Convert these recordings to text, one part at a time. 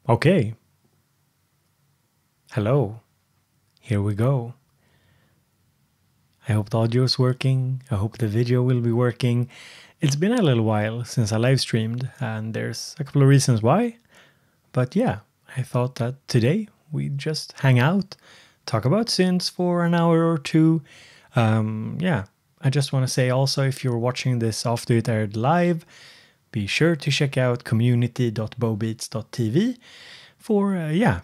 Okay. Hello. Here we go. I hope the audio is working. I hope the video will be working. It's been a little while since I live streamed, and there's a couple of reasons why. But yeah, I thought that today we'd just hang out, talk about synths for an hour or two. Yeah, I just want to say also, if you're watching this after it aired live, be sure to check out community.bobeats.tv for, yeah,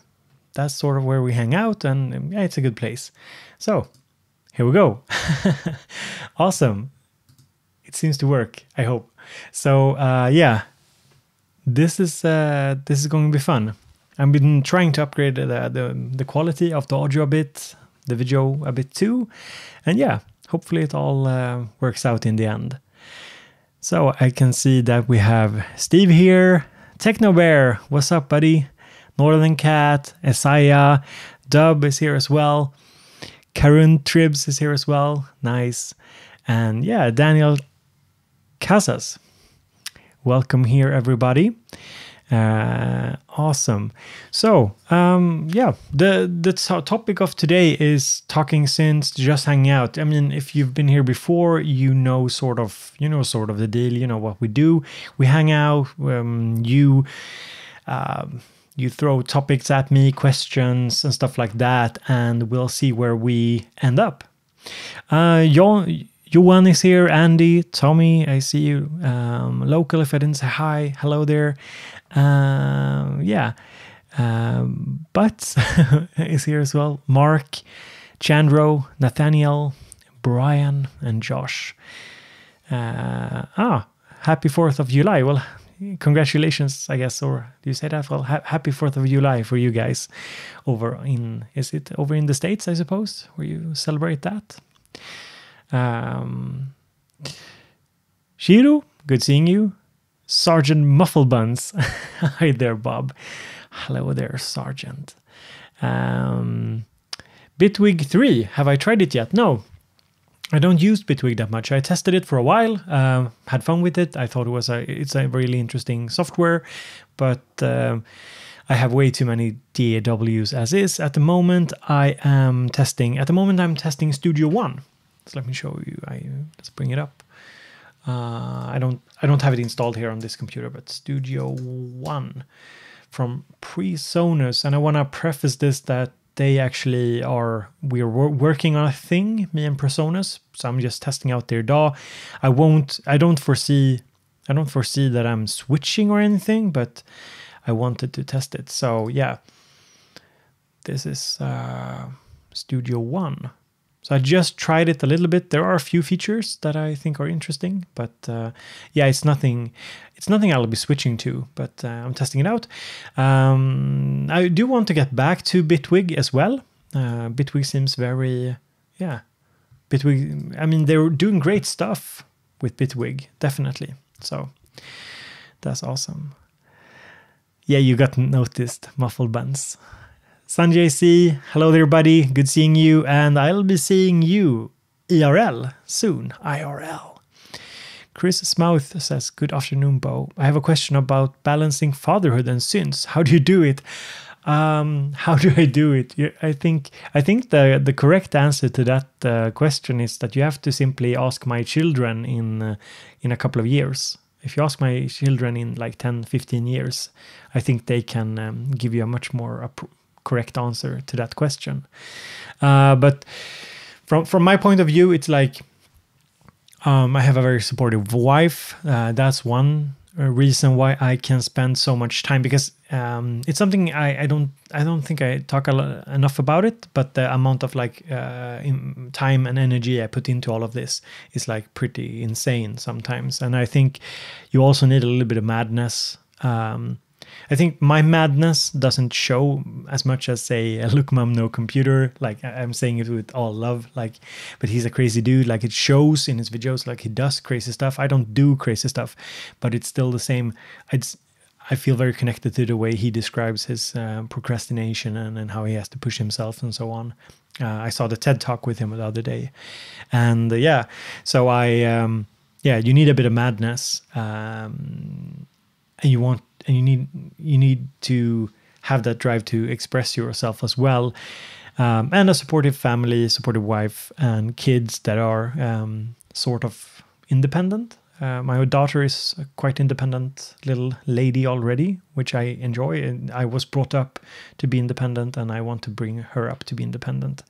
that's sort of where we hang out, and yeah, it's a good place. So here we go. Awesome. It seems to work, I hope. So yeah, this is going to be fun. I've been trying to upgrade the quality of the audio a bit, the video a bit too, and yeah, hopefully it all works out in the end. So I can see that we have Steve here, Techno Bear, what's up, buddy? Northern Cat, Isaiah, Dub is here as well. Karun Tribs is here as well. Nice. And yeah, Daniel Casas. Welcome here, everybody. Awesome. So, yeah, the topic of today is talking synths, just hanging out. I mean, if you've been here before, you know sort of the deal. You know what we do. We hang out. You throw topics at me, questions and stuff like that, and we'll see where we end up. Johan is here, Andy, Tommy, I see you. Local, if I didn't say hi, hello there. Yeah, Butts is here as well. Mark, Chandro, Nathaniel, Brian, and Josh. Happy 4th of July. Well, congratulations, I guess, or do you say that? Well, happy 4th of July for you guys is it over in the States, I suppose, where you celebrate that? Shiro, good seeing you. Sergeant Mufflebuns. Hi there, Bob. Hello there, Sergeant. Bitwig 3, have I tried it yet? No, I don't use Bitwig that much. I tested it for a while, had fun with it. I thought it's a really interesting software, but I have way too many DAWs as is. At the moment, I'm testing Studio One. So let me show you. Let's bring it up. I don't have it installed here on this computer, but Studio One from PreSonus, and I want to preface this that they actually we're working on a thing, me and PreSonus. So I'm just testing out their DAW. I don't foresee that I'm switching or anything, but I wanted to test it. So yeah, this is Studio One. So I just tried it a little bit. There are a few features that I think are interesting, but yeah, it's nothing I'll be switching to, but I'm testing it out. I do want to get back to Bitwig as well. Bitwig seems very, yeah. Bitwig, I mean, they're doing great stuff with Bitwig, definitely. So that's awesome. Yeah, you got noticed, Muffled Buns. Sanjay C, hello there, buddy. Good seeing you, and I'll be seeing you IRL soon. IRL. Chris Smouth says, good afternoon, Bo. I have a question about balancing fatherhood and synths. How do you do it? How do I do it? I think the correct answer to that question is that you have to simply ask my children in a couple of years. If you ask my children in like 10, 15 years, I think they can give you a much more correct answer to that question. But from my point of view, it's like I have a very supportive wife. That's one reason why I can spend so much time, because it's something I don't think I talk enough about it, but the amount of like time and energy I put into all of this is like pretty insane sometimes. And I think you also need a little bit of madness. I think my madness doesn't show as much as, say, look, mom, no computer. Like, I'm saying it with all love, like, but he's a crazy dude. Like, it shows in his videos, like, he does crazy stuff. I don't do crazy stuff, but it's still the same. I feel very connected to the way he describes his procrastination and how he has to push himself and so on. I saw the TED Talk with him the other day. And yeah, so yeah, you need a bit of madness. And you need to have that drive to express yourself as well. And a supportive family, supportive wife, and kids that are sort of independent. My daughter is a quite independent little lady already, which I enjoy. And I was brought up to be independent, and I want to bring her up to be independent.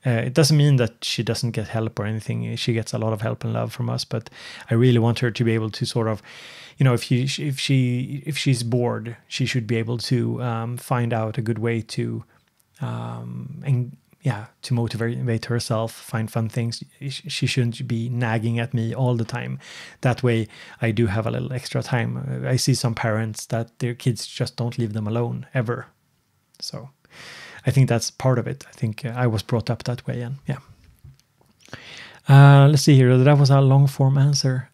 It doesn't mean that she doesn't get help or anything. She gets a lot of help and love from us, but I really want her to be able to sort of, if she's bored, she should be able to find out a good way to to motivate herself, find fun things. She shouldn't be nagging at me all the time. That way I do have a little extra time. I see some parents that their kids just don't leave them alone ever. So I think that's part of it. I think I was brought up that way, and yeah. Let's see here. That was a long form answer.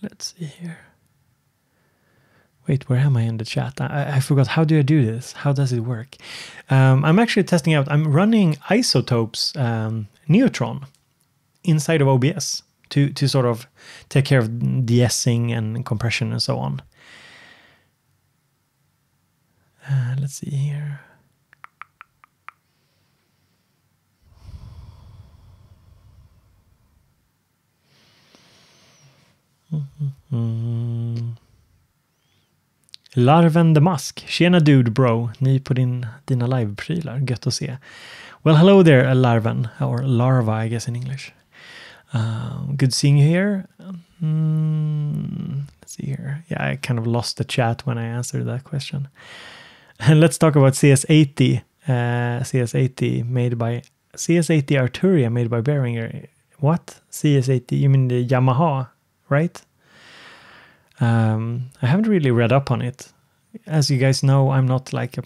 Let's see here. Wait, where am I in the chat? I forgot. How do I do this? How does it work? I'm actually testing out. I'm running Isotopes Neutron inside of OBS to sort of take care of de-essing and compression and so on. Let's see here. Larven the Musk. Tjena dude bro. Ny på dina live-prylar. Gött att se. Well, hello there, Larven. Or larva, I guess in English. Good seeing you here. Let's see here. Yeah, I kind of lost the chat when I answered that question. And let's talk about CS80. CS80 made by... CS80 Arturia made by Behringer. What? CS80? You mean the Yamaha, right? I haven't really read up on it. As you guys know, I'm not like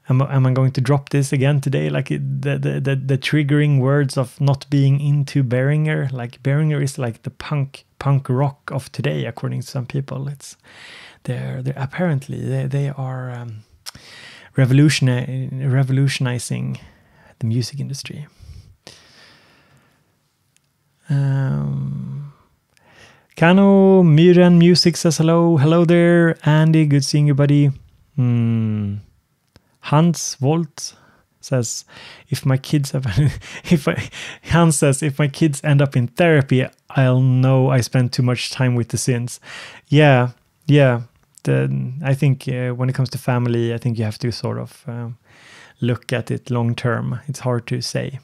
am I going to drop this again today? Like the triggering words of not being into Behringer. Like Behringer is like the punk rock of today, according to some people. They're apparently they are revolutionizing the music industry. Kano Myren Music says hello. Hello there, Andy. Good seeing you, buddy. Hans Volt says, if my kids have, Hans says, if my kids end up in therapy, I'll know I spent too much time with the synths. Yeah. I think when it comes to family, I think you have to sort of look at it long term. It's hard to say.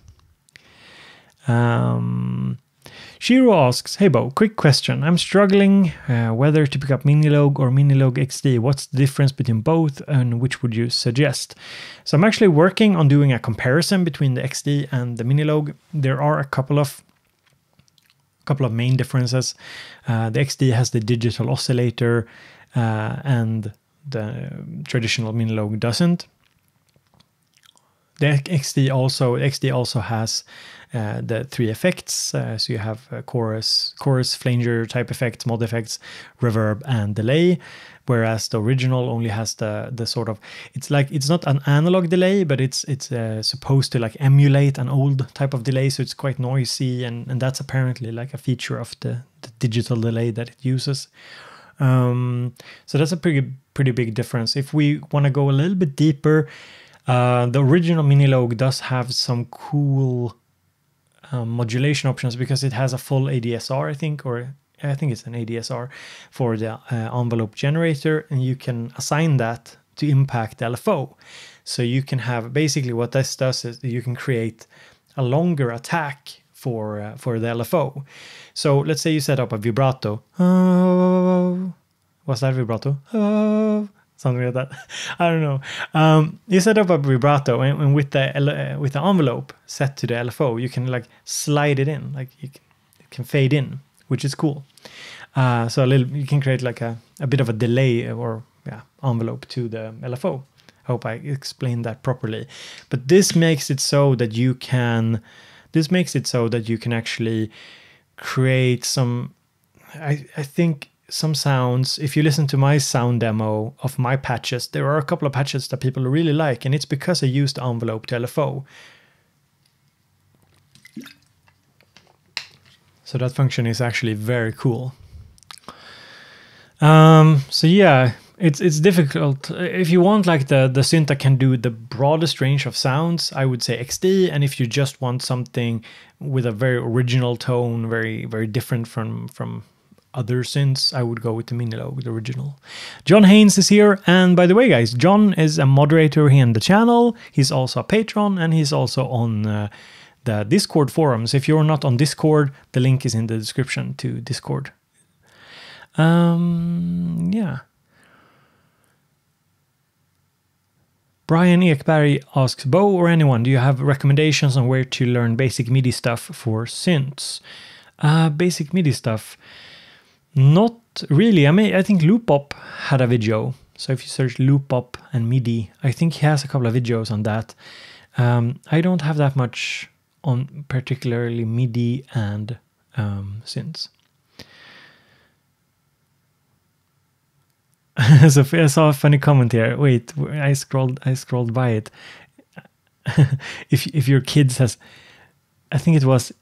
Shiro asks, hey Bo, quick question. I'm struggling whether to pick up Minilogue or Minilogue XD. What's the difference between both and which would you suggest? So I'm actually working on doing a comparison between the XD and the Minilogue. There are a couple of main differences. The XD has the digital oscillator and the traditional Minilogue doesn't. The XD also has the three effects. So you have chorus, flanger type effects, mod effects, reverb, and delay. Whereas the original only has the sort of, it's not an analog delay, but it's supposed to like emulate an old type of delay. So it's quite noisy, and that's apparently like a feature of the digital delay that it uses. So that's a pretty big difference. If we want to go a little bit deeper, the original Minilogue does have some cool modulation options because it has a full ADSR, I think it's an ADSR for the envelope generator, and you can assign that to impact the LFO. So you can have, basically what this does is you can create a longer attack for the LFO. So let's say you set up a vibrato. Was that vibrato? Something like that. I don't know. You set up a vibrato, and with the envelope set to the LFO, you can like slide it in, like it can fade in, which is cool. So you can create like a bit of a delay or envelope to the LFO. I hope I explained that properly. But this makes it so that you can actually create some. I think. Some sounds, if you listen to my sound demo of my patches, there are a couple of patches that people really like, and it's because I used the envelope to LFO. So that function is actually very cool. So yeah, it's difficult. If you want like the synth that can do the broadest range of sounds, I would say XD. And if you just want something with a very original tone, very, very different from other synths, I would go with the Minilo, with the original. John Haynes is here. And by the way, guys, John is a moderator here in the channel. He's also a patron, and he's also on the Discord forums. If you're not on Discord, the link is in the description to Discord. Yeah. Brian Ekberg asks, Bo or anyone, do you have recommendations on where to learn basic MIDI stuff for synths? Basic MIDI stuff. Not really. I mean, I think Loopop had a video. So if you search Loopop and MIDI, I think he has a couple of videos on that. I don't have that much on particularly MIDI and synths. So I saw a funny comment here. Wait, I scrolled by it. If your kids has, I think it was,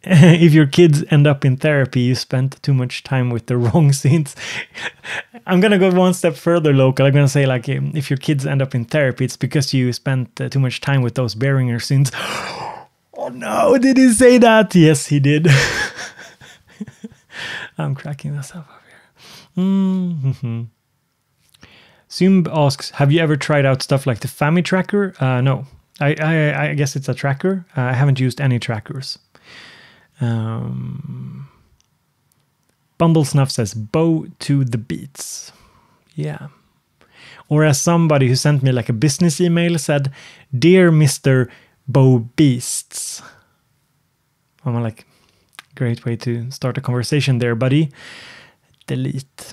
if your kids end up in therapy, you spent too much time with the wrong synths. I'm gonna go one step further, local. I'm gonna say like, if your kids end up in therapy, it's because you spent too much time with those Behringer synths. Oh no, did he say that? Yes, he did. I'm cracking myself up here. Mm-hmm. Sumb asks, have you ever tried out stuff like the Fami tracker? No, I guess it's a tracker. I haven't used any trackers. Bumble Snuff says, Bo to the beats. Yeah. Or as somebody who sent me like a business email said, Dear Mr. BoBeats. I'm like, great way to start a conversation there, buddy. Delete.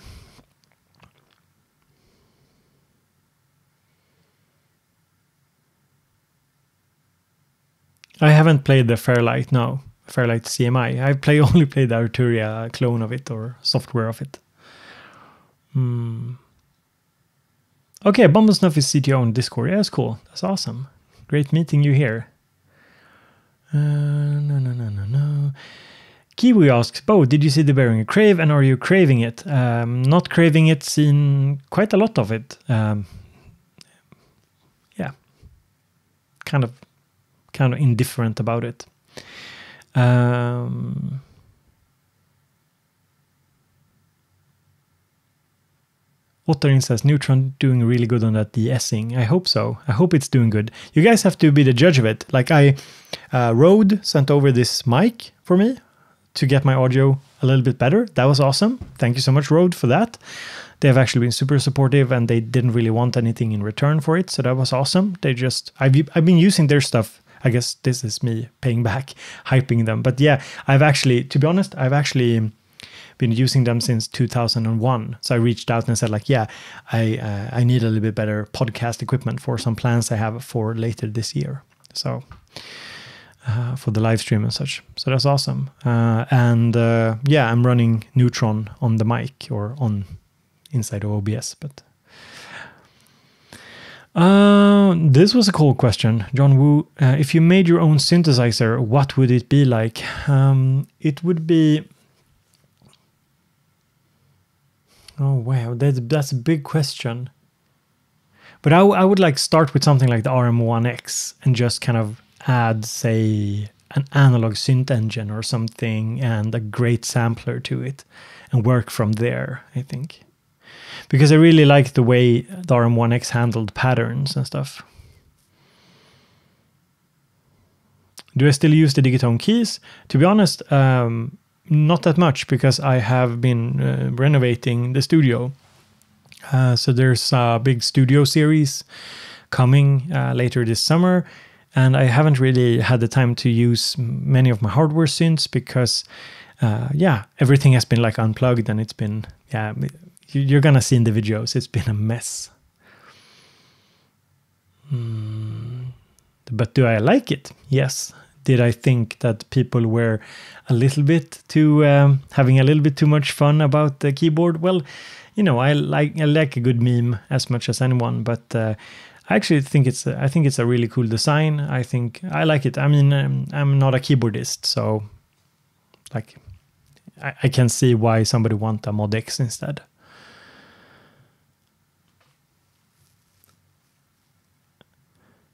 I haven't played the Fairlight, no. Fairlight CMI. I only played the Arturia clone of it, or software of it. Okay, Bumble Snuff is CTO on Discord. Yeah, that's cool. That's awesome. Great meeting you here. No. Kiwi asks, Bo, did you see the Behringer Crave, and are you craving it? Not craving it, seen quite a lot of it. Yeah. Kind of indifferent about it. Otterin says, Neutron doing really good on that de-essing. I hope so. I hope it's doing good. You guys have to be the judge of it. Like Rode sent over this mic for me to get my audio a little bit better. That was awesome. Thank you so much, Rode, for that. They have actually been super supportive, and they didn't really want anything in return for it. So that was awesome. I've been using their stuff. I guess this is me paying back, hyping them. But yeah, to be honest, I've actually been using them since 2001. So I reached out and said like, yeah, I need a little bit better podcast equipment for some plans I have for later this year. So for the live stream and such. So that's awesome. Yeah, I'm running Neutron on the mic, or on inside of OBS, but this was a cool question. John Woo, if you made your own synthesizer, what would it be like? It would be... Oh, wow, that's a big question. But I would like start with something like the RM1X and just kind of add, say, an analog synth engine or something and a great sampler to it and work from there, I think. Because I really like the way the RM1X handled patterns and stuff. Do I still use the Digitone keys? To be honest, not that much, because I have been renovating the studio. So there's a big studio series coming later this summer. And I haven't really had the time to use many of my hardware synths because, everything has been like unplugged, and it's been, you're gonna see in the videos, it's been a mess. But do I like it? Yes. Did I think that people were a little bit too having a little bit too much fun about the keyboard? Well, I like a good meme as much as anyone, but I actually think it's a really cool design. I think I like it. I mean, I'm not a keyboardist, so like I can see why somebody want a Mod X instead.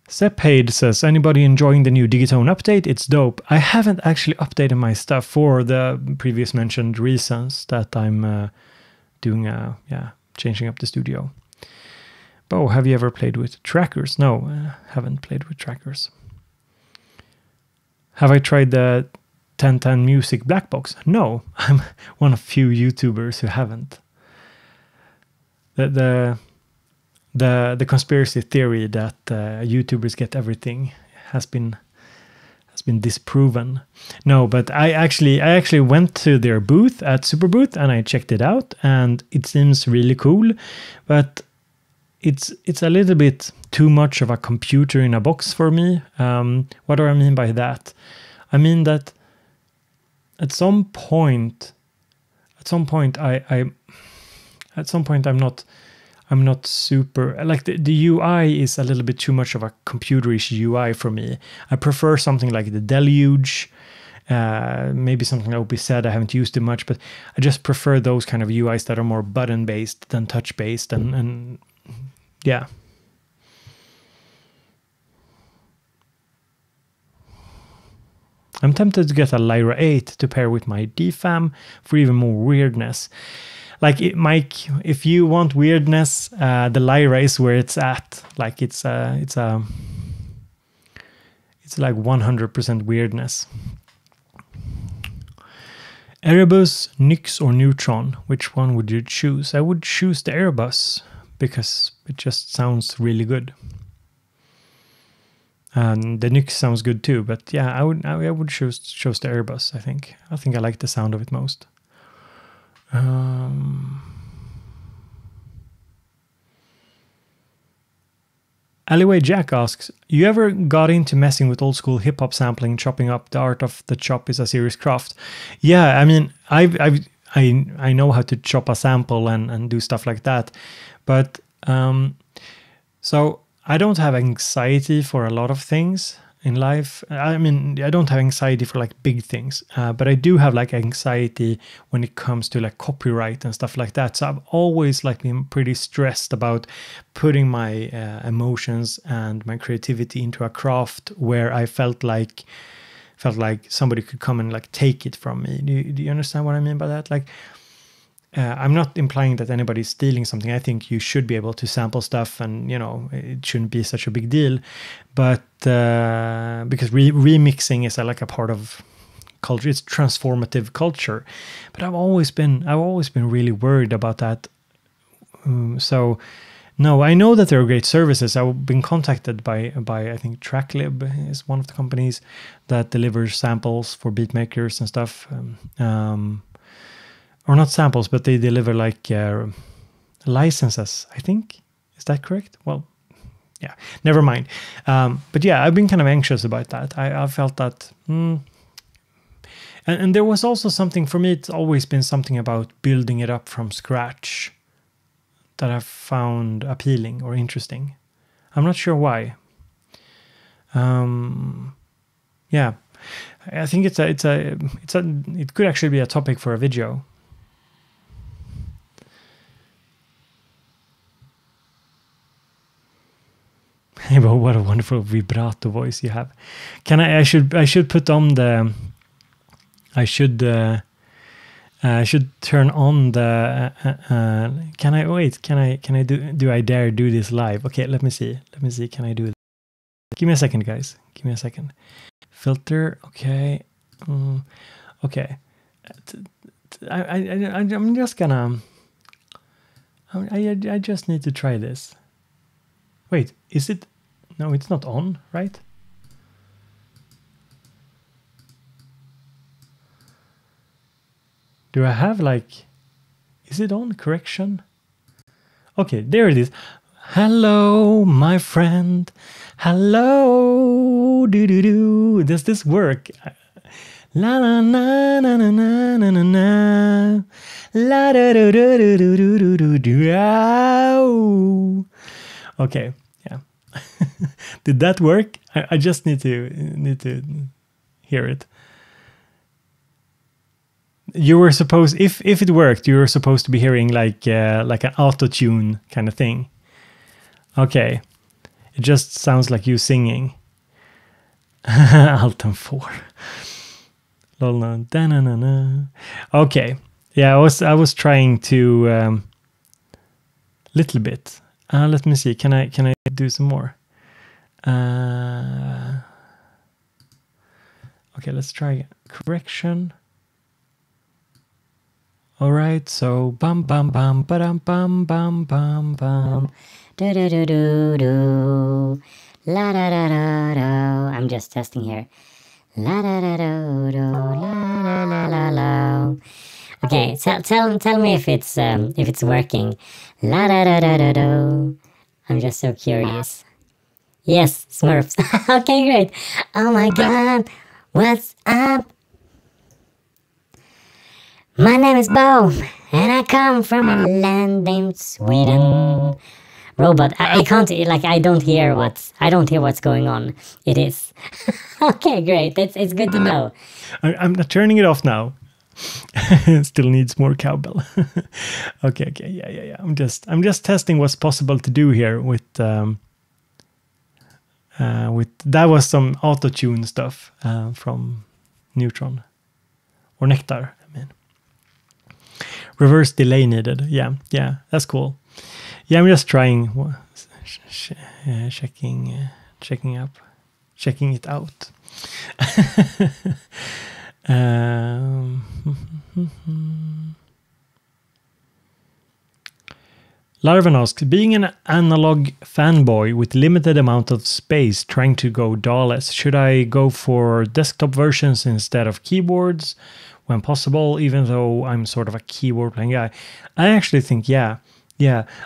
Seppaid says, anybody enjoying the new Digitone update? It's dope. I haven't actually updated my stuff for the previous mentioned reasons that I'm doing, changing up the studio. Bo, have you ever played with trackers? No, haven't played with trackers. Have I tried the 1010 Music Black Box? No, I'm one of few YouTubers who haven't. The conspiracy theory that YouTubers get everything has been disproven. No, but I actually went to their booth at Superbooth and I checked it out, and it seems really cool, but it's a little bit too much of a computer in a box for me. What do I mean by that? I mean that at some point I'm not super, like the UI is a little bit too much of a computerish UI for me. I prefer something like the Deluge, maybe something that would be said. I haven't used it much, but I just prefer those kind of UIs that are more button based than touch based, and yeah. I'm tempted to get a Lyra 8 to pair with my DFAM for even more weirdness. Like, Mike, if you want weirdness, the Lyra is where it's at. Like, it's like 100% weirdness. Erebus, Nyx, or Neutron? Which one would you choose? I would choose the Erebus because it just sounds really good. And the Nyx sounds good too, but yeah, I would choose the Erebus. I think I like the sound of it most. Alleyway Jack asks, you ever got into messing with old school hip hop sampling, chopping up? The art of the chop is a serious craft. Yeah, I mean, I know how to chop a sample and do stuff like that, but so I don't have anxiety for a lot of things in life. I mean, I don't have anxiety for like big things, but I do have like anxiety when it comes to like copyright and stuff like that. So I've always like been pretty stressed about putting my emotions and my creativity into a craft where I felt like somebody could come and like take it from me. Do you understand what I mean by that? Like, I'm not implying that anybody's stealing something. I think you should be able to sample stuff, and it shouldn't be such a big deal. But because remixing is like a part of culture, it's transformative culture. But I've always been really worried about that. So no, I know that there are great services. I've been contacted by I think Tracklib is one of the companies that delivers samples for beat makers and stuff. Or not samples, but they deliver like licenses, I think. Is that correct? Well, yeah, never mind. But yeah, I've been kind of anxious about that. I felt that... And there was also something, for me, it's always been something about building it up from scratch that I've found appealing or interesting. I'm not sure why. Yeah, I think it could actually be a topic for a video. But what a wonderful vibrato voice you have. I should put on the... I should turn on the... can I do I dare do this live? Okay, let me see. Can I do it? Give me a second, guys. Give me a second. Filter, okay. Okay. I'm just gonna... I just need to try this. Wait, is it... No, it's not on, right? Do I have like... Is it on? Correction? Okay, there it is. Hello, my friend. Hello. Do. Does this work? La la na na na na na na na. La da do do do do do do do. Okay, yeah. Did that work? I just need to hear it. You were supposed, if it worked, you were supposed to be hearing like an auto tune kind of thing. Okay, it just sounds like you singing. Alt and 4. Okay, yeah, I was trying to little bit. Let me see. Can I do some more? Okay, let's try correction. All right, so bum bum bum ba-dum bum bum bum bum do do do do do la da da da da. I'm just testing here. La da da da da la la la la la. Okay, tell me if it's working. La da da da da da. I'm just so curious. Yes, Smurfs. Okay, great. Oh my god, what's up? My name is Bo, and I come from a land named Sweden. Robot, I can't, like, I don't hear what's going on. It is. Okay, great. It's good to know. I'm not turning it off now. Still needs more cowbell. Okay, yeah. I'm just testing what's possible to do here with that was some auto tune stuff from Neutron or Nectar. I mean, reverse delay needed. Yeah, that's cool. Yeah, I'm just trying, checking it out. Larven asks, being an analog fanboy with limited amount of space trying to go DAW-less, should I go for desktop versions instead of keyboards when possible, even though I'm sort of a keyboard playing guy? I actually think, yeah.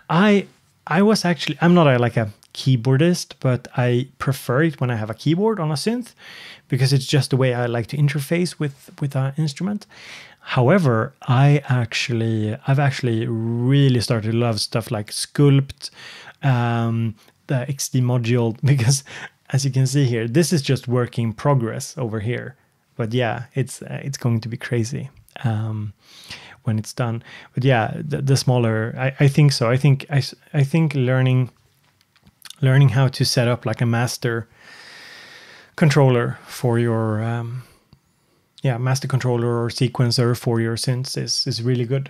I was actually, I'm not like a keyboardist, but I prefer it when I have a keyboard on a synth because it's just the way I like to interface with an instrument. However, I've actually really started to love stuff like Sculpt, the XD module, because as you can see here, this is just work in progress over here. But yeah, it's going to be crazy when it's done. But yeah, the smaller, I think so. I think learning how to set up like a master controller for your master controller or sequencer for your synths is really good.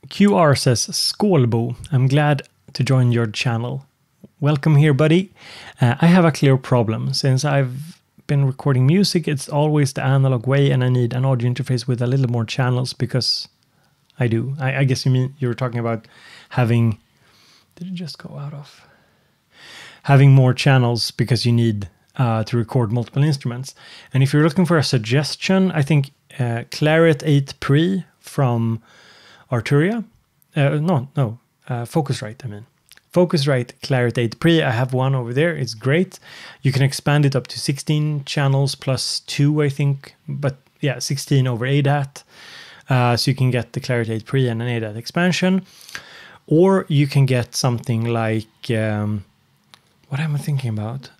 QR says, Skålbo, I'm glad to join your channel. Welcome here, buddy. I have a clear problem. Since I've been recording music, it's always the analog way, and I need an audio interface with a little more channels because I do. I guess you were talking about having... Did it just go out of? Having more channels because you need to record multiple instruments. And if you're looking for a suggestion, I think Claret 8 Pre from Arturia. Focusrite, I mean. Focusrite Claret 8 Pre, I have one over there. It's great. You can expand it up to 16 channels plus 2, I think. But yeah, 16 over ADAT. So you can get the Claret 8 Pre and an ADAT expansion. Or you can get something like... what am I thinking about?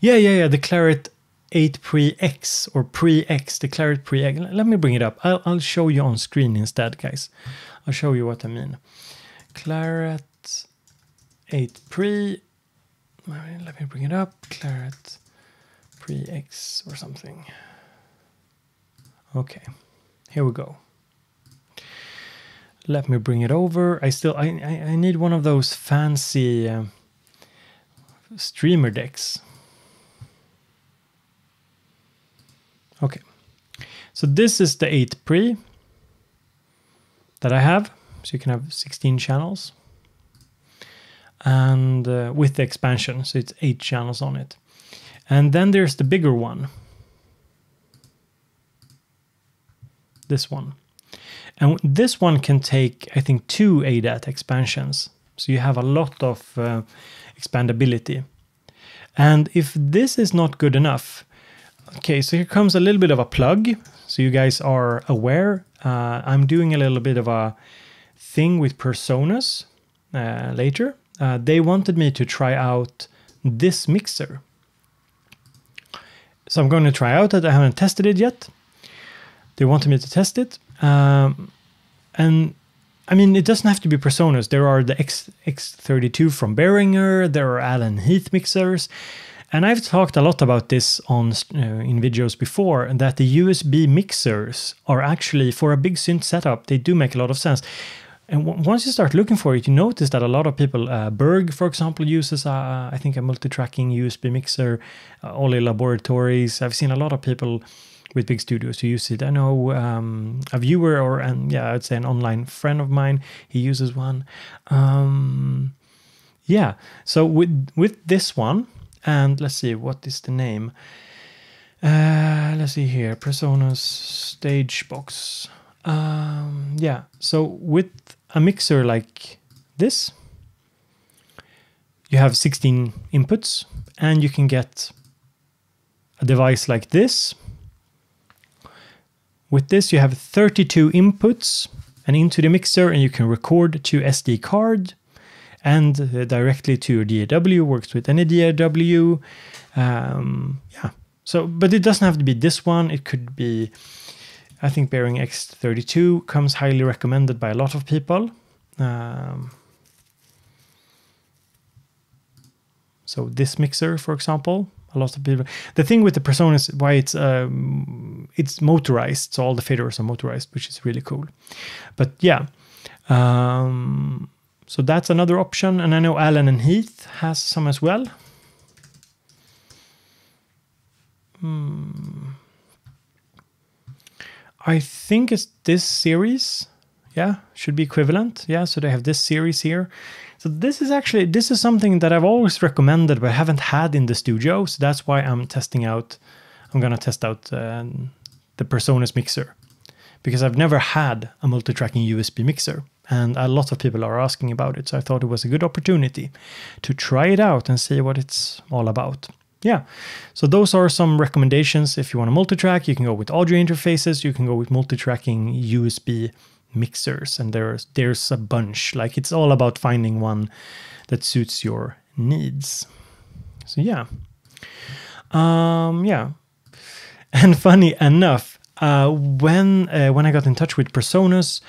The Claret 8 Pre-X or Pre-X, the Claret Pre-X. Let me bring it up. I'll show you on screen instead, guys. I'll show you what I mean. Claret 8 Pre. Let me bring it up. Claret Pre-X or something. Okay, here we go. Let me bring it over. I need one of those fancy streamer decks. Okay, so this is the 8 Pre that I have. So you can have 16 channels. And with the expansion, so it's 8 channels on it. And then there's the bigger one. This one. And this one can take, I think, 2 ADAT expansions. So you have a lot of expandability. And if this is not good enough, Okay, so here comes a little bit of a plug, so you guys are aware. I'm doing a little bit of a thing with Personas later. They wanted me to try out this mixer. So I'm going to try out it. I haven't tested it yet. They wanted me to test it. And I mean, it doesn't have to be Personas. There are the X32 from Behringer. There are Allen Heath mixers. And I've talked a lot about this on in videos before, that the USB mixers are actually, for a big synth setup, they do make a lot of sense. And once you start looking for it, you notice that a lot of people, Berg, for example, uses, I think, a multi-tracking USB mixer. Ollie Laboratories. I've seen a lot of people with big studios who use it. I know a viewer, or I'd say an online friend of mine, he uses one. Yeah, so with this one, and let's see, what is the name? Let's see here, Personas Stage Box. Yeah, so with a mixer like this, you have 16 inputs, and you can get a device like this. With this, you have 32 inputs and into the mixer, and you can record to SD card and directly to your DAW. Works with any DAW. Yeah. So, but it doesn't have to be this one. It could be, I think, Behringer X32 comes highly recommended by a lot of people. So this mixer, for example, a lot of people. The thing with the Persona is why it's motorized, so all the faders are motorized, which is really cool. But yeah, so that's another option, and I know Allen and Heath has some as well. I think it's this series. Yeah, should be equivalent. Yeah, so they have this series here. So this is something that I've always recommended, but I haven't had in the studio. So that's why I'm testing out. I'm gonna test out the Personas mixer, because I've never had a multi-tracking USB mixer, and a lot of people are asking about it. So I thought it was a good opportunity to try it out and see what it's all about. Yeah, so those are some recommendations. If you want a multi-track, you can go with audio interfaces. You can go with multi-tracking USB mixers, and there's a bunch. Like, it's all about finding one that suits your needs. So yeah, yeah. And funny enough, when I got in touch with Personas,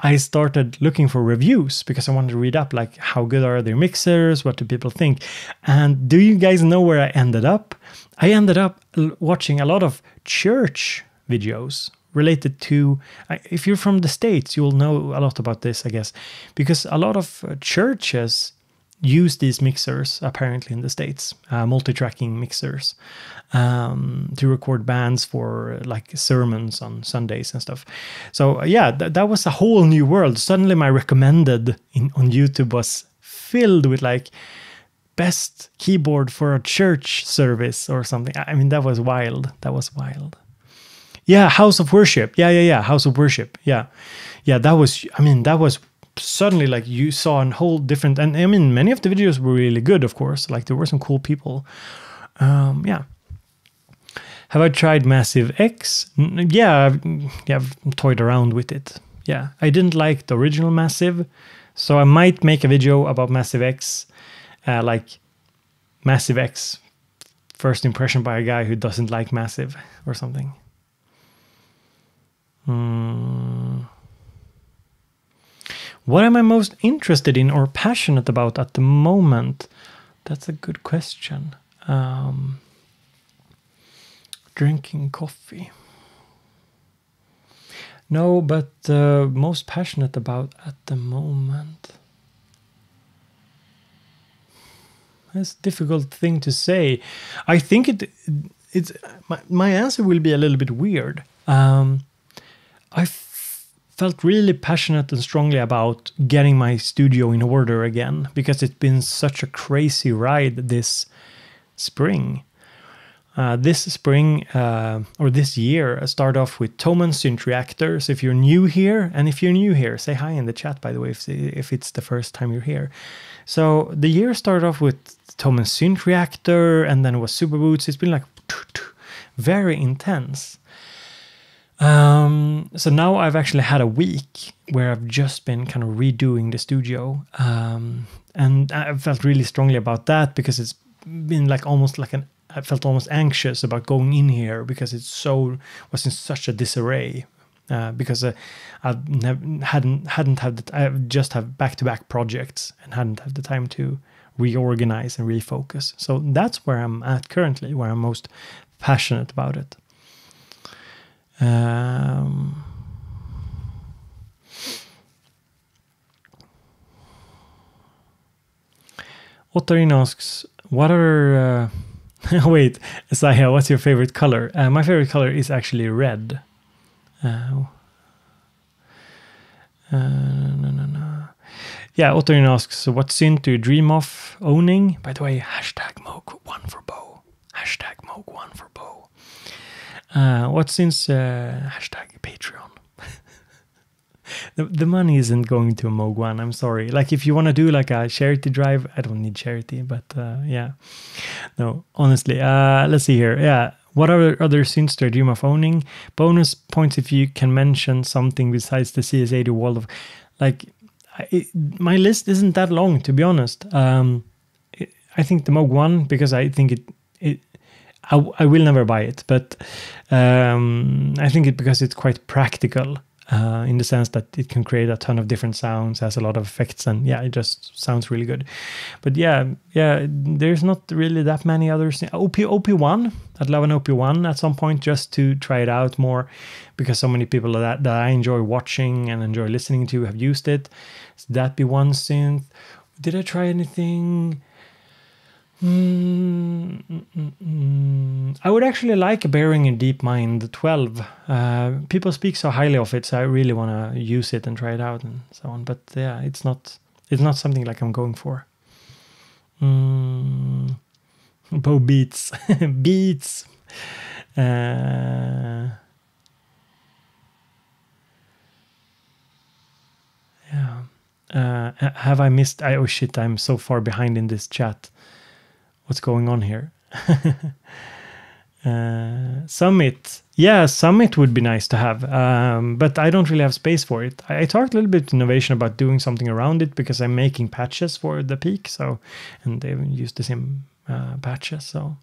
I started looking for reviews because I wanted to read up, like, how good are their mixers? What do people think? And do you guys know where I ended up? I ended up watching a lot of church videos related to, if you're from the States, you'll know a lot about this, I guess, because a lot of churches use these mixers apparently in the States, multi-tracking mixers, to record bands for like sermons on Sundays and stuff. So yeah, that was a whole new world. Suddenly my recommended on YouTube was filled with like best keyboard for a church service or something. I mean, that was wild. That was wild. Yeah, House of Worship. Yeah. House of Worship. Yeah. That was suddenly, like, you saw a whole different, and I mean, many of the videos were really good, of course. Like, there were some cool people. Yeah. Have I tried Massive X? Yeah, I've toyed around with it. Yeah, I didn't like the original Massive, so I might make a video about Massive X, like Massive X, first impression by a guy who doesn't like Massive or something. What am I most interested in or passionate about at the moment? That's a good question. Drinking coffee. No, but most passionate about at the moment. That's a difficult thing to say. I think it's my answer will be a little bit weird. I felt really passionate and strongly about getting my studio in order again, because it's been such a crazy ride this spring. This spring, or this year, I start off with Thomann Synth Reactor. So if you're new here, and if you're new here, say hi in the chat, by the way, if it's the first time you're here. So the year started off with Thomann Synth Reactor, and then it was Super Boots. It's been like very intense. So now I've actually had a week where I've just been kind of redoing the studio, and I felt really strongly about that because it's been like almost like I felt almost anxious about going in here because was in such a disarray. Because I just have back-to-back projects and hadn't had the time to reorganize and refocus. So that's where I'm at currently, where I'm most passionate about it. Ottarin asks, what are... wait, Isaiah, what's your favorite color? My favorite color is actually red. No. Yeah, Ottarin asks, so what synth do you dream of owning? By the way, hashtag Moog1 for Bo. Hashtag Moog1 for Bo. What synths? Hashtag Patreon. The money isn't going to a Moog One. I'm sorry. Like if you want to do like a charity drive, I don't need charity, but yeah. No, honestly. Let's see here. Yeah. What are other synths do I dream of owning? Bonus points if you can mention something besides the CS80 wall of, like, my list isn't that long, to be honest. I think the Moog One, because I think I will never buy it, but I think it because it's quite practical. In the sense that it can create a ton of different sounds, has a lot of effects, and yeah, it just sounds really good. But yeah, there's not really that many others. OP1, I'd love an OP1 at some point just to try it out more, because so many people that I enjoy watching and enjoy listening to have used it. So that'd be one synth. Did I try anything? I would actually like a Bearing in DeepMind 12. People speak so highly of it, so I really want to use it and try it out and so on. But yeah, it's not something like I'm going for. BoBeats. Beats. Yeah. Have I missed? Oh shit! I'm so far behind in this chat. What's going on here? Summit. Yeah, Summit would be nice to have, but I don't really have space for it. I talked a little bit to Innovation about doing something around it because I'm making patches for the Peak, so, and they use the same patches, so.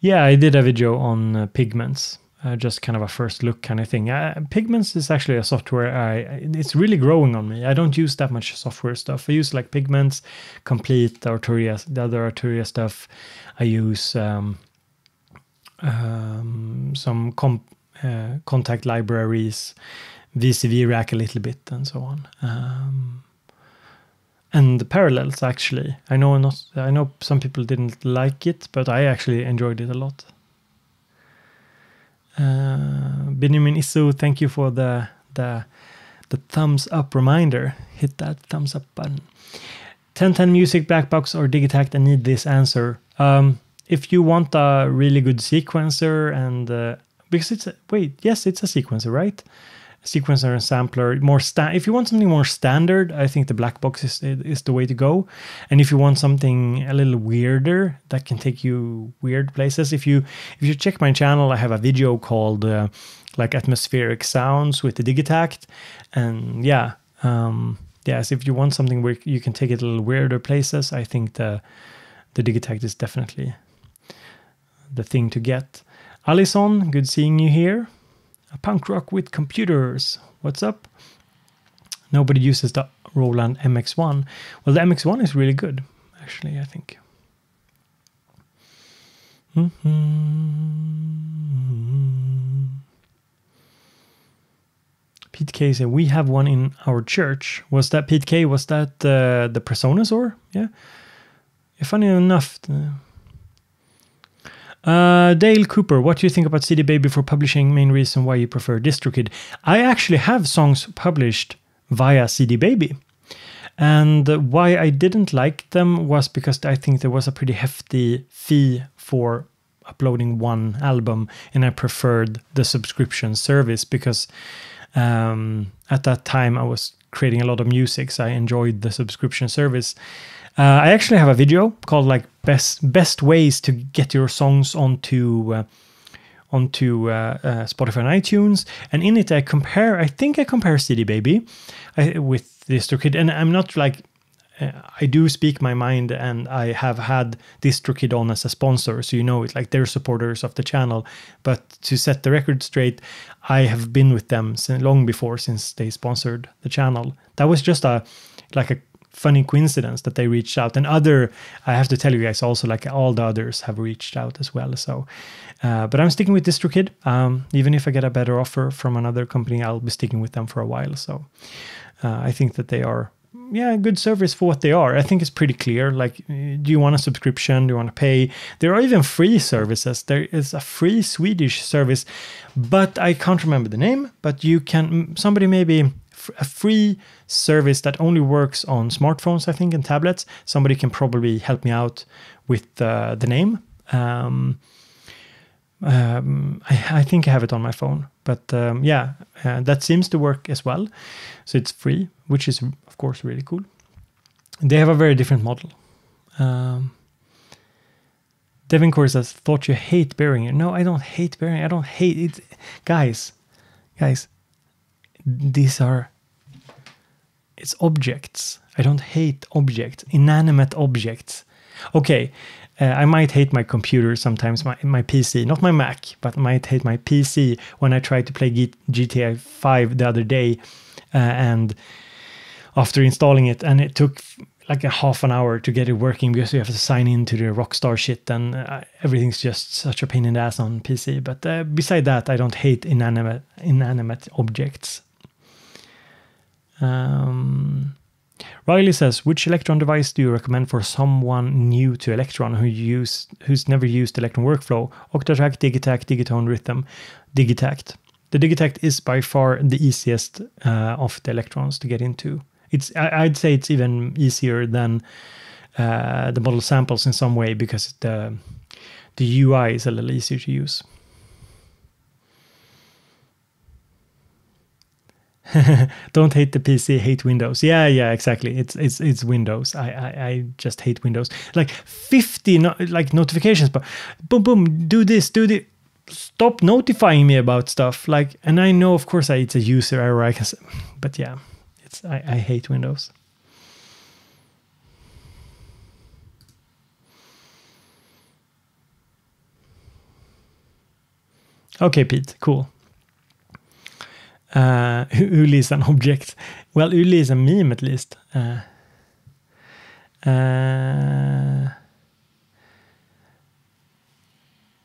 Yeah, I did a video on pigments, just kind of a first look kind of thing. Pigments is actually a software it's really growing on me. I don't use that much software stuff. I use like Pigments, Complete, Arturia, the other Arturia stuff. I use some contact libraries, VCV Rack a little bit, and so on. And the Parallels, actually. I know some people didn't like it, but I actually enjoyed it a lot. Benjamin Isu, thank you for the thumbs up reminder. Hit that thumbs up button. 1010 Music, Black Box, or Digitact? I need this answer. If you want a really good sequencer and because it's a sequencer, right? Sequencer and sampler, if you want something more standard, I think the black box is the way to go. And if you want something a little weirder that can take you weird places, if you check my channel, I have a video called like atmospheric sounds with the Digitact, and so if you want something where you can take it a little weirder places, I think the Digitact is definitely the thing to get. Alison, good seeing you here. A punk rock with computers. What's up? Nobody uses the Roland MX1. Well, the MX1 is really good, actually, I think. Pete K said, we have one in our church. Was that Pete K? Was that the Personasaur? Yeah. Funny enough... Dale Cooper, what do you think about CD Baby for publishing? Main reason why you prefer DistroKid? I actually have songs published via CD Baby. And why I didn't like them was because I think there was a pretty hefty fee for uploading one album, and I preferred the subscription service because at that time I was creating a lot of music, so I enjoyed the subscription service. I actually have a video called like best ways to get your songs onto Spotify and iTunes, and in it I think I compare CD Baby with DistroKid, and I'm not like I do speak my mind, and I have had DistroKid on as a sponsor, so you know it's like they're supporters of the channel. But to set the record straight, I have been with them long before, since they sponsored the channel. That was just a funny coincidence that they reached out, and I have to tell you guys also, like all the others have reached out as well. So, but I'm sticking with DistroKid. Even if I get a better offer from another company, I'll be sticking with them for a while. So, I think that they are. Yeah, good service for what they are. I think it's pretty clear. Like, do you want a subscription? Do you want to pay? There are even free services. There is a free Swedish service, but I can't remember the name. But you can, a free service that only works on smartphones, I think, and tablets. Somebody can probably help me out with the name. I think I have it on my phone, but that seems to work as well. So it's free, which is of course really cool. They have a very different model. Devin Core says, "Thought you hate Behringer." No, I don't hate Behringer. I don't hate it, guys. It's objects. I don't hate objects, inanimate objects. Okay. I might hate my computer sometimes, my PC, not my Mac, but I might hate my PC when I tried to play GTA 5 the other day, and after installing it, and it took like a half an hour to get it working because you have to sign into the Rockstar shit, and everything's just such a pain in the ass on PC. But beside that, I don't hate inanimate objects. Riley says, which Electron device do you recommend for someone new to Electron who's never used Electron workflow? Octatrack, Digitact, Digitone, Rhythm, Digitact. The Digitact is by far the easiest of the Electrons to get into. I'd say it's even easier than the model samples in some way, because the UI is a little easier to use. Don't hate the PC, hate Windows. Yeah, exactly. It's Windows. I just hate Windows. Like 50 notifications, but boom, do this. Stop notifying me about stuff. Like, and I know, of course, it's a user error. I can, but yeah, I hate Windows. Okay, Pete, cool. Uli is an object. Well, Uli is a meme at least.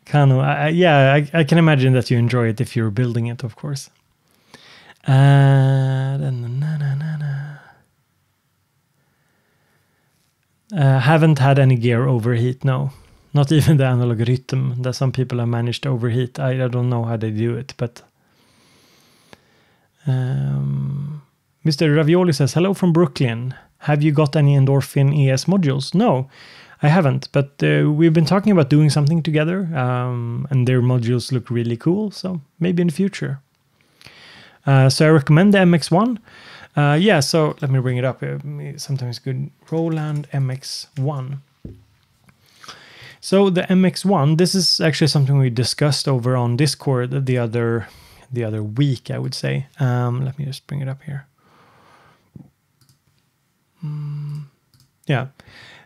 Kano, I can imagine that you enjoy it if you're building it, of course. Haven't had any gear overheat, no. Not even the analog rhythm that some people have managed to overheat. I don't know how they do it, but... Mr. Ravioli says, hello from Brooklyn. Have you got any Endorphin ES modules? No, I haven't, but we've been talking about doing something together, and their modules look really cool, so maybe in the future. So I recommend the MX1. So let me bring it up. Sometimes good. Roland MX1. So the MX1, this is actually something we discussed over on Discord the other week, I would say. Let me just bring it up here.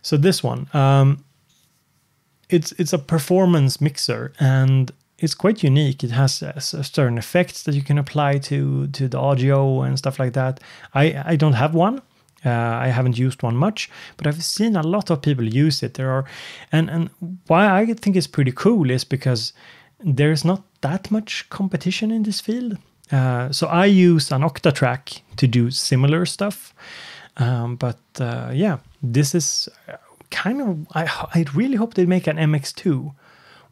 So this one, it's a performance mixer, and it's quite unique. It has certain effects that you can apply to the audio and stuff like that. I don't have one. I haven't used one much, but I've seen a lot of people use it. And why I think it's pretty cool is because there's not that much competition in this field. So I use an Octatrack to do similar stuff. This is kind of... I really hope they make an MX2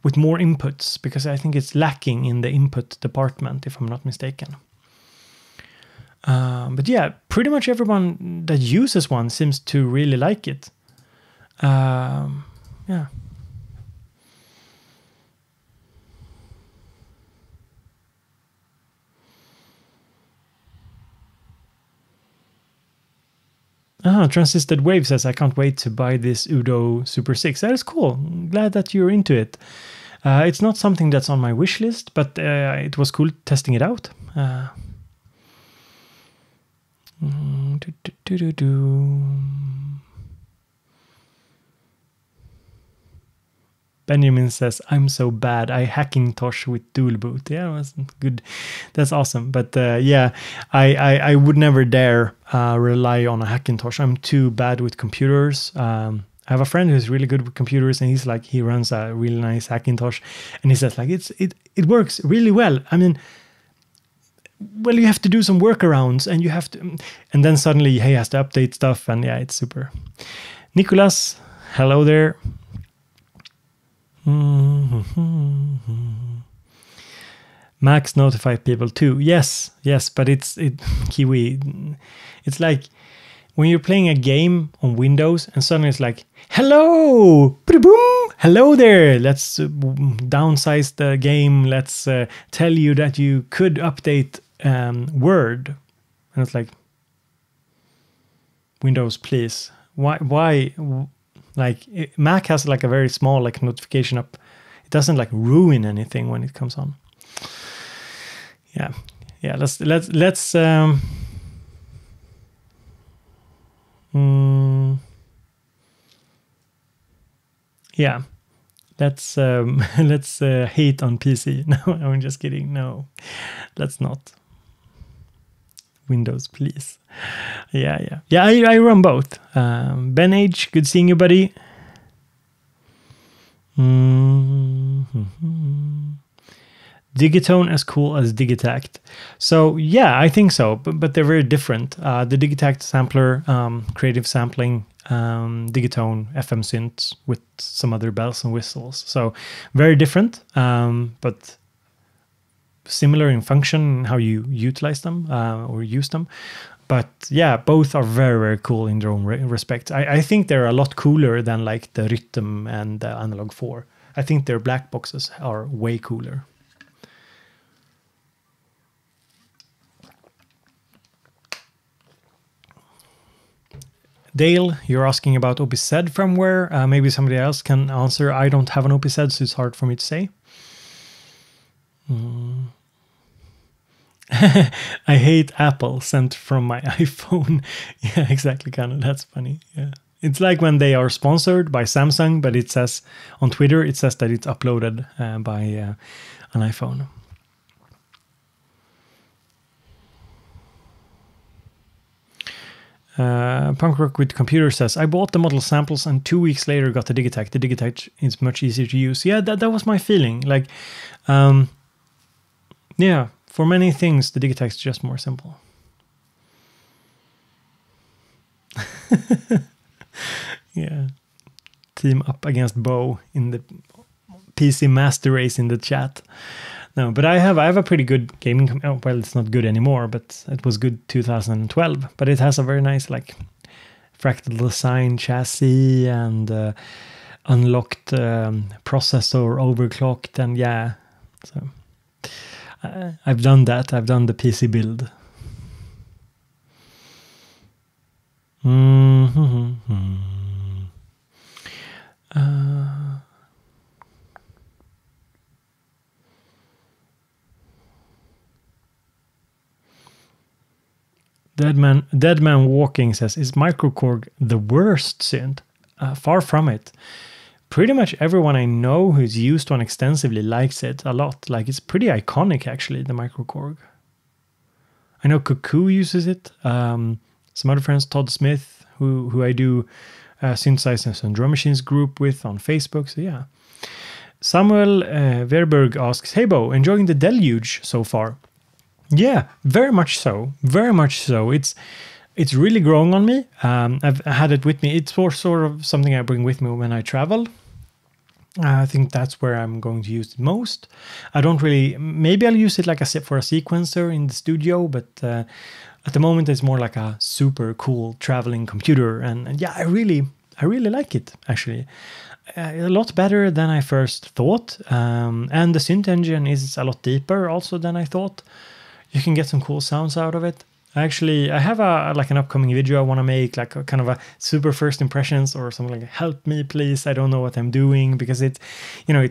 with more inputs, because I think it's lacking in the input department, if I'm not mistaken. But yeah, pretty much everyone that uses one seems to really like it. Yeah. Transisted Wave says, I can't wait to buy this Udo Super 6. That is cool. I'm glad that you're into it. It's not something that's on my wish list, but it was cool testing it out. Benjamin says, I'm so bad. I Hackintosh with dual boot. Yeah, that's good. That's awesome. But yeah, I would never dare rely on a Hackintosh. I'm too bad with computers. I have a friend who's really good with computers, and he runs a really nice Hackintosh, and he says like it works really well. I mean, well, you have to do some workarounds, and you have to, and then suddenly he has to update stuff, and yeah, it's super. Nicholas, hello there. Max notify people too. Yes, but Kiwi. It's like when you're playing a game on Windows and suddenly it's like, hello, boom, hello there. Let's downsize the game. Let's tell you that you could update Word, and it's like, Windows, please. Why? Like Mac has like a very small like notification up. It doesn't like ruin anything when it comes on. Yeah. Let's yeah. Let's hate on PC. No, I'm just kidding. No, let's not. Windows, please. Yeah. I run both. Ben H, good seeing you, buddy. Digitone as cool as Digitact. So yeah, I think so, but they're very different. The Digitact sampler, creative sampling, Digitone FM synths with some other bells and whistles. So very different, but similar in function, how you utilize them or use them. But yeah, both are very, very cool in their own respect. I think they're a lot cooler than like the Rhythm and the Analog 4. I think their black boxes are way cooler. Dale, you're asking about OPZ firmware. Maybe somebody else can answer. I don't have an OPZ, so it's hard for me to say. I hate Apple, sent from my iPhone. Yeah, exactly, kind of. That's funny. Yeah, it's like when they are sponsored by Samsung, but it says on Twitter, it says that it's uploaded by an iPhone. Punk Rock with Computer says, I bought the model samples and 2 weeks later got the Digitact. The Digitact is much easier to use. Yeah, that was my feeling. Like, yeah, for many things, the Digitact is just more simple. Yeah. Team up against Bo in the PC Master Race in the chat. No, but I have a pretty good gaming. Oh, well, it's not good anymore, but it was good 2012. But it has a very nice like fractal design chassis and unlocked processor overclocked, and yeah. So I've done that. I've done the PC build. Dead Man Walking says, is Microkorg the worst synth? Far from it. Pretty much everyone I know who's used one extensively likes it a lot. Like, it's pretty iconic, actually, the Microkorg. I know Cuckoo uses it. Some other friends, Todd Smith, who I do synthesizers and drum machines group with on Facebook. So yeah. Samuel Verberg asks, hey Bo, enjoying the Deluge so far? Yeah, very much so. Very much so. It's really growing on me. I've had it with me. It's sort of something I bring with me when I travel. I think that's where I'm going to use it most. I don't really. Maybe I'll use it like for a sequencer in the studio, but at the moment it's more like a super cool traveling computer, and yeah, I really like it actually. A lot better than I first thought, and the synth engine is a lot deeper also than I thought. You can get some cool sounds out of it. Actually, I have an upcoming video I want to make, like a kind of a super first impressions or something like, help me please, I don't know what I'm doing, because it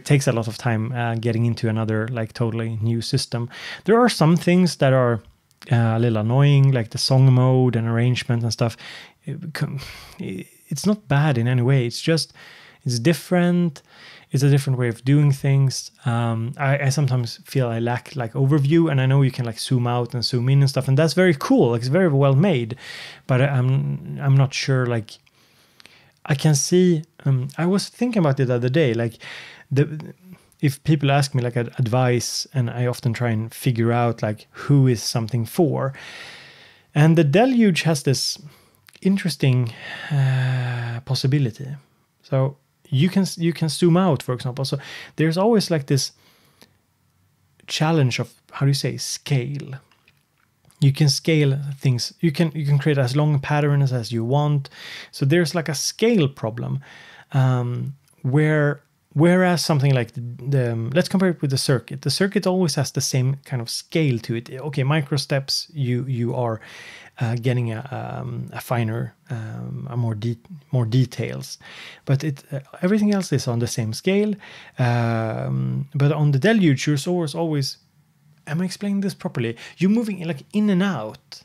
takes a lot of time getting into another like totally new system. There are some things that are a little annoying, like the song mode and arrangement and stuff. It's not bad in any way. It's just, it's different. It's a different way of doing things. I sometimes feel I lack like overview, and I know you can like zoom out and zoom in and stuff, and that's very cool. Like, it's very well made, but I'm not sure. Like, I can see. I was thinking about it the other day. Like, if people ask me like advice, and I often try and figure out like who is something for, and the Deluge has this interesting possibility. So you can zoom out, for example. So there's always like this challenge of, how do you say, scale. You can scale things. You can create as long patterns as you want. So there's like a scale problem, whereas something like the let's compare it with the circuit. The circuit always has the same kind of scale to it. Okay, micro steps. You are getting a finer, more details, but everything else is on the same scale. But on the Deluge, you're always. Am I explaining this properly? You're moving like in and out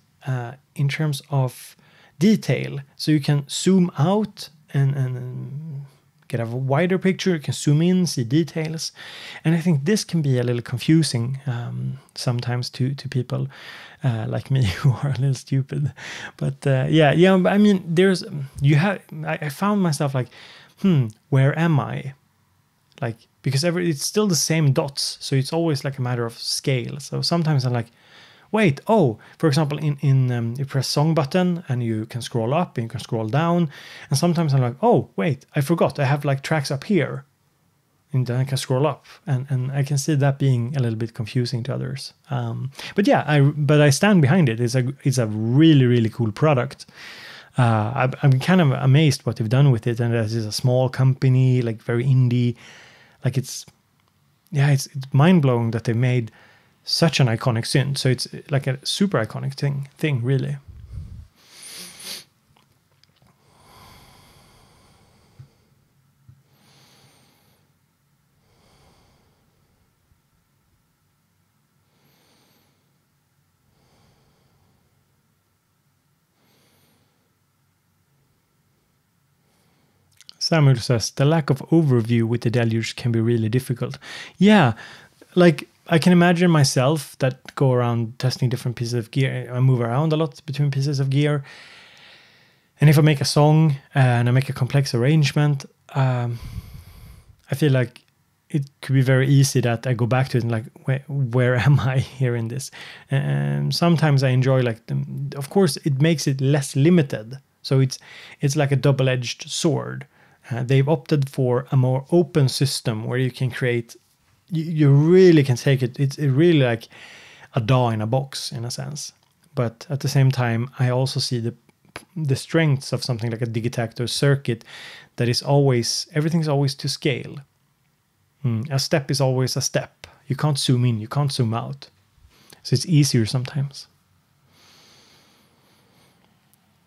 in terms of detail, so you can zoom out and get a wider picture. You can zoom in, see details, and I think this can be a little confusing sometimes to people like me who are a little stupid. But yeah. I mean, I found myself like, where am I? Like, because it's still the same dots, so it's always like a matter of scale. So sometimes I'm like, wait, for example, in you press song button and you can scroll up and you can scroll down, and sometimes I'm like, wait, I forgot, I have like tracks up here, and then I can scroll up, and I can see that being a little bit confusing to others. But yeah, I stand behind it. It's a really, really cool product. I'm kind of amazed what they've done with it, and this is a small company, like very indie. Like, it's mind-blowing that they made such an iconic synth. So it's like a super iconic thing, really. Samuel says, the lack of overview with the Deluge can be really difficult. Yeah, like, I can imagine myself that go around testing different pieces of gear. I move around a lot between pieces of gear. And if I make a song and I make a complex arrangement, I feel like it could be very easy that I go back to it and like, where am I here in this? And sometimes I enjoy like, of course, it makes it less limited. So it's like a double-edged sword. They've opted for a more open system where you can create, you really can take it. It's really like a DAW in a box in a sense. But at the same time, I also see the strengths of something like a Digitactor circuit that is always, everything's always to scale. A step is always a step. You can't zoom in, you can't zoom out. So it's easier sometimes.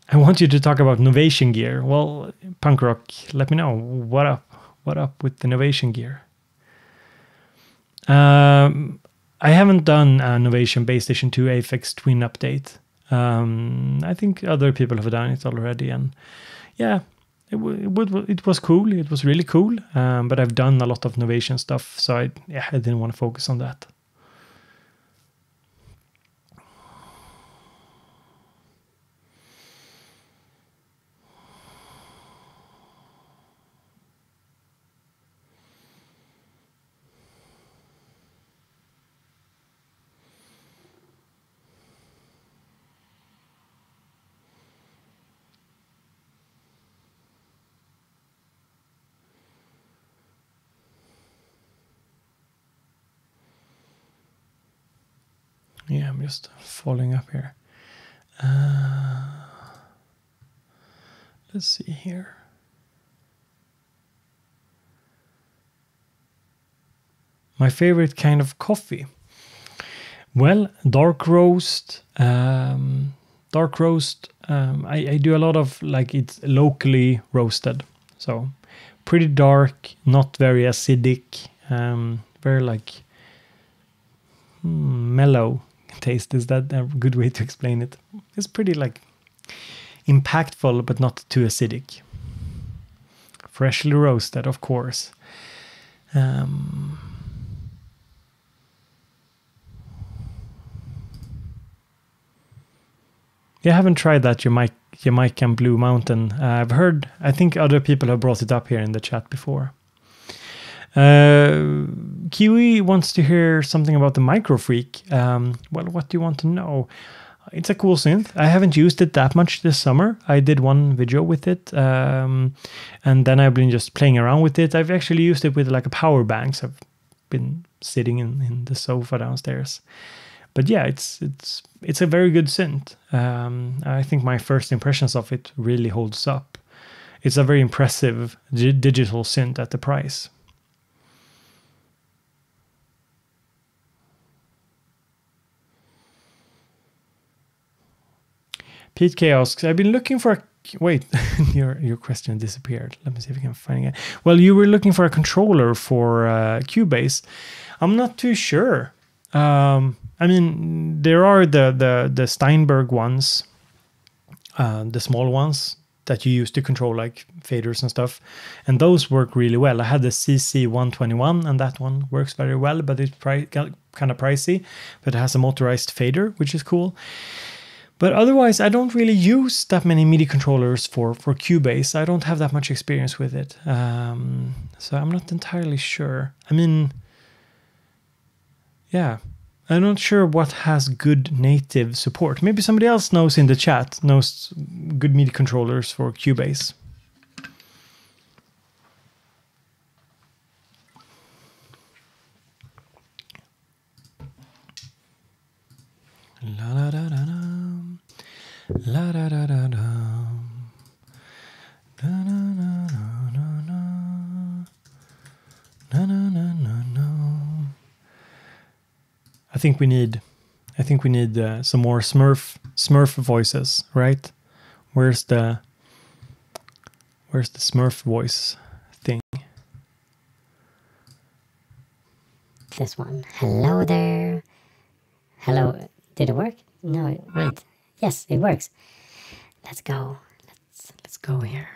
I want you to talk about Novation gear. Well, punk rock, let me know. What up with the Novation gear? I haven't done a Novation Base Station 2 Aphex Twin update. I think other people have done it already, and yeah, it was cool. It was really cool. But I've done a lot of Novation stuff, so I didn't want to focus on that. Yeah, I'm just following up here. Let's see here. My favorite kind of coffee. Well, dark roast. Dark roast. I do a lot of like it's locally roasted, so pretty dark, not very acidic, very like mellow taste. Is that a good way to explain it? It's pretty like impactful, but not too acidic. Freshly roasted, of course. Yeah, I haven't tried that Jamaican Blue Mountain. I've heard, I think other people have brought it up here in the chat before. Kiwi wants to hear something about the Micro Freak. Well, what do you want to know? It's a cool synth. I haven't used it that much this summer. I did one video with it, and then I've been just playing around with it. I've actually used it with like a power bank. So I've been sitting in the sofa downstairs. But yeah, it's a very good synth. I think my first impressions of it really holds up. It's a very impressive digital synth at the price. Pete K asks, I've been looking for a... Wait, your question disappeared. Let me see if we can find it again. Well, you were looking for a controller for Cubase. I'm not too sure. I mean, there are the Steinberg ones, the small ones that you use to control like faders and stuff. And those work really well. I had the CC121 and that one works very well, but it's kind of pricey. But it has a motorized fader, which is cool. But otherwise, I don't really use that many MIDI controllers for Cubase. I don't have that much experience with it. So I'm not entirely sure. I mean, yeah. I'm not sure what has good native support. Maybe somebody else knows in the chat, knows good MIDI controllers for Cubase. La da da da da. La da da da da. Da da da da da. Na na na na na. I think we need some more Smurf voices, right? Where's the Smurf voice thing? This one. Hello there. Hello. Did it work? No. Wait. Yes, it works. Let's go. Let's go here.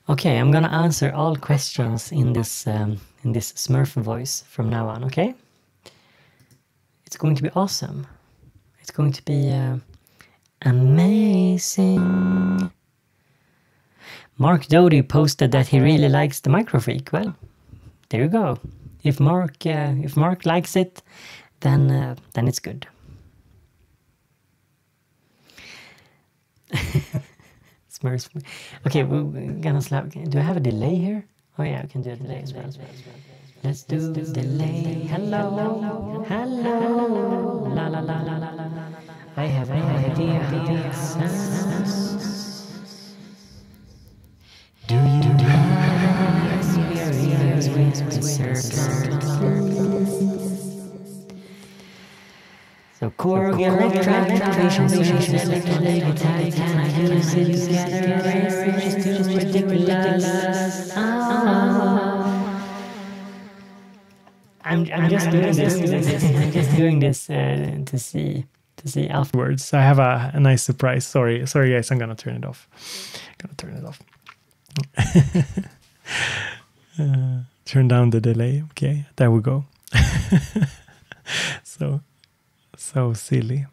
Okay, I'm gonna answer all questions in this Smurf voice from now on. Okay? It's going to be awesome. It's going to be amazing. Mark Doty posted that he really likes the Micro Freak. Well, there you go. If Mark likes it, then it's good. Smurfs. Okay, we're gonna slap. Do I have a delay here? Oh yeah, I can do a delay as well. Let's do delay. Hello. La la la la la la. I have no idea how it sounds. Do you have experience with circles? So Korg, electronic guitar, can I use it together? It's just ridiculous. I'm just doing this. I'm just doing this to see afterwards. I have a nice surprise. Sorry guys, I'm gonna turn it off. Turn down the delay. Okay, there we go. So silly.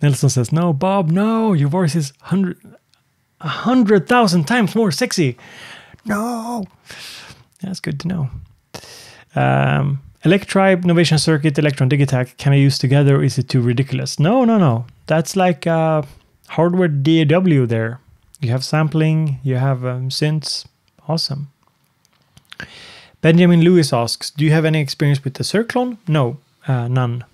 Nelson says, no, Bob, no, your voice is 100,000 times more sexy. No. That's good to know. Electribe, Novation Circuit, Electron Digitac, can I use together or is it too ridiculous? No. That's like hardware DAW there. You have sampling, you have synths. Awesome. Benjamin Lewis asks, do you have any experience with the Circlone? No. None.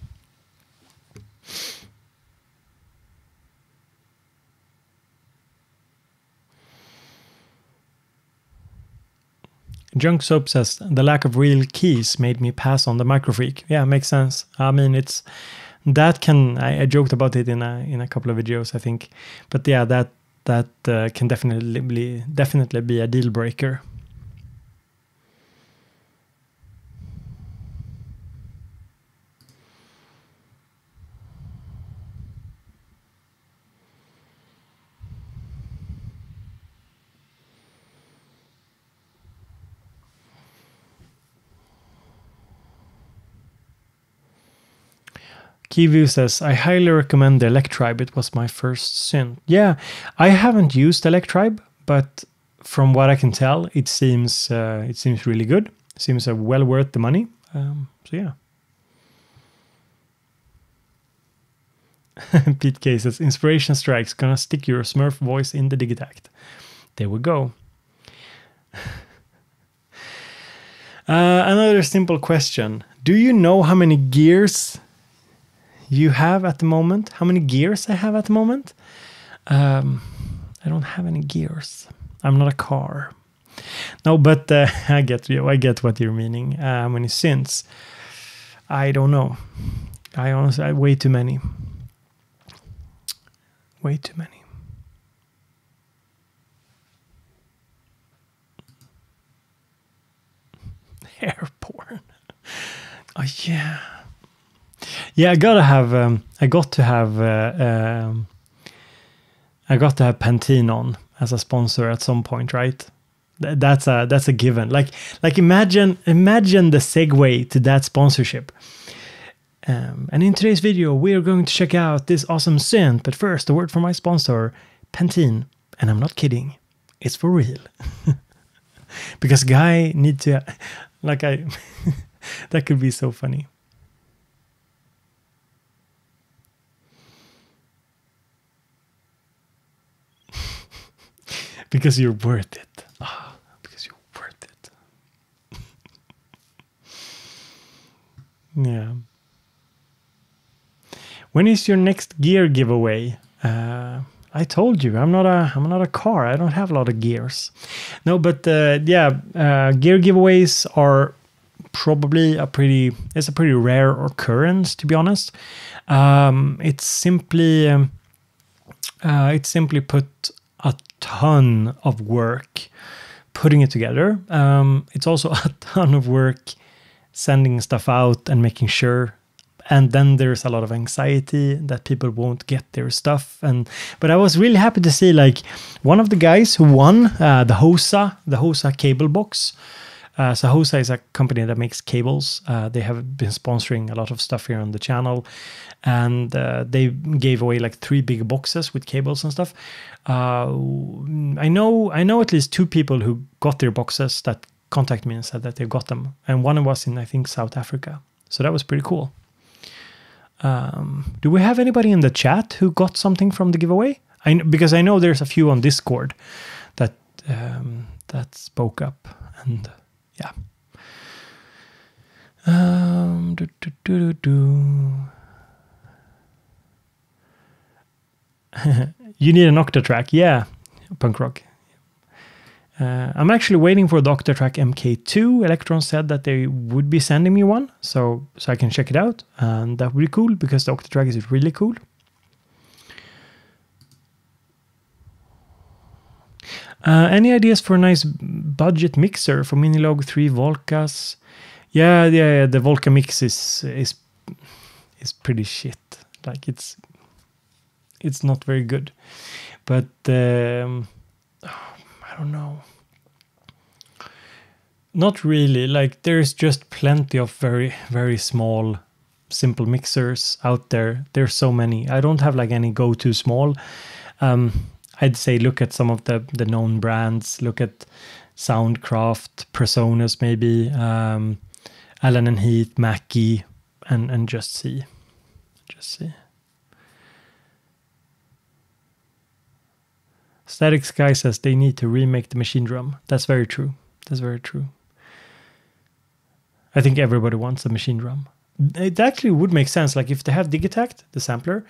Junk Soap says, the lack of real keys made me pass on the Microfreak. Yeah, makes sense. I mean, it's that can, I joked about it in a couple of videos, I think. But yeah, that can definitely be a deal breaker. Keyview says, I highly recommend the Electribe. It was my first synth. Yeah, I haven't used Electribe, but from what I can tell, it seems really good. It seems well worth the money. So yeah. Pete K says, inspiration strikes. Gonna stick your Smurf voice in the Digitact. There we go. Another simple question. Do you know how many gears you have at the moment? How many gears I have at the moment? I don't have any gears. I'm not a car. No, but I get what you're meaning. How many synths? I don't know. I honestly, way too many. Way too many. Hair porn. Oh yeah. Yeah, I got to have Pantene on as a sponsor at some point, right? That's a given. Like imagine the segue to that sponsorship. And in today's video, we are going to check out this awesome synth. But first, a word from my sponsor, Pantene. And I'm not kidding. It's for real. Because guy need to, that could be so funny. Because you're worth it. Oh, because you're worth it. Yeah. When is your next gear giveaway? I told you I'm not a car. I don't have a lot of gears. No, but yeah, gear giveaways are probably a pretty rare occurrence, to be honest. It's simply put a ton of work putting it together. It's also a ton of work sending stuff out and making sure. And then there's a lot of anxiety that people won't get their stuff. But I was really happy to see, like, one of the guys who won the HOSA cable box. So HOSA is a company that makes cables. They have been sponsoring a lot of stuff here on the channel, and they gave away like 3 big boxes with cables and stuff. I know at least 2 people who got their boxes that contacted me and said that they got them, and one was in, I think, South Africa. So that was pretty cool. Do we have anybody in the chat who got something from the giveaway? Because I know there's a few on Discord that spoke up, and yeah. You need an Octatrack, yeah, punk rock. I'm actually waiting for the Octatrack MK2. Electron said that they would be sending me one, so I can check it out, and that would be cool because the Octatrack is really cool. Any ideas for a nice budget mixer for Minilog 3 Volcas? Yeah, the Volca mix is pretty shit. Like it's not very good, but I don't know. Not really. Like, there's just plenty of very, very small, simple mixers out there. There's so many. I don't have like any go-to small. I'd say look at some of the known brands. Look at Soundcraft, Presonus maybe, Allen and Heath, Mackie, and just see. Just see. Static Sky says they need to remake the machine drum. That's very true. That's very true. I think everybody wants a machine drum. it actually would make sense. Like if they have Digitact, the sampler,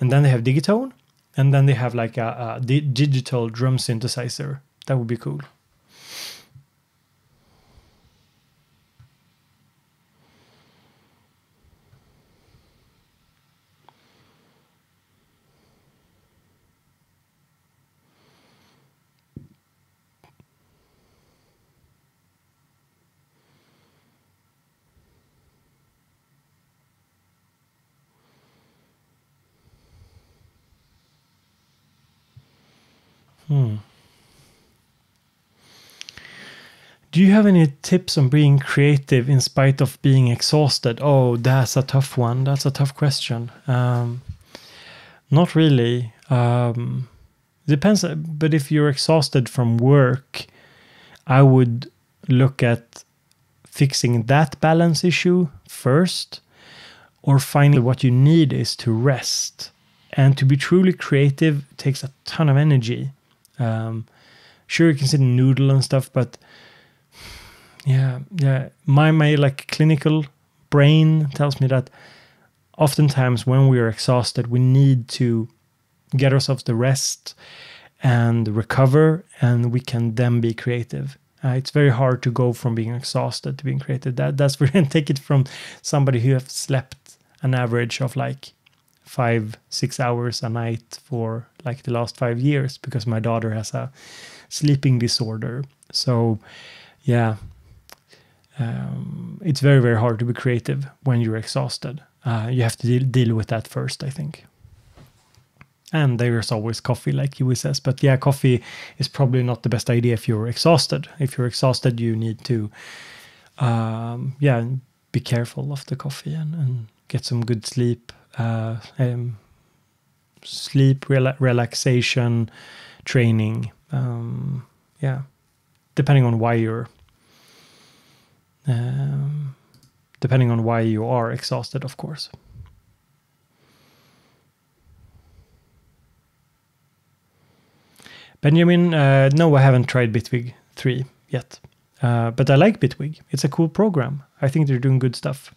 and then they have Digitone, and then they have like a digital drum synthesizer. That would be cool. Do you have any tips on being creative in spite of being exhausted? Oh, that's a tough one. That's a tough question. Not really. Depends. But if you're exhausted from work, I would look at fixing that balance issue first, or finding what you need is to rest. And to be truly creative takes a ton of energy. Sure, you can sit and noodle and stuff, but yeah. My like clinical brain tells me that oftentimes when we are exhausted, we need to get ourselves the rest and recover, and we can then be creative. It's very hard to go from being exhausted to being creative. That's where I take it from somebody who have slept an average of like 5-6 hours a night for like the last 5 years, because my daughter has a sleeping disorder. So yeah, it's very, very hard to be creative when you're exhausted. You have to deal with that first, I think. And there's always coffee, like Yui says. But yeah, coffee is probably not the best idea if you're exhausted. If you're exhausted, you need to be careful of the coffee and get some good sleep. Relaxation, training. Depending on why you are exhausted, of course. Benjamin, no, I haven't tried Bitwig 3 yet, but I like Bitwig. It's a cool program. I think they're doing good stuff.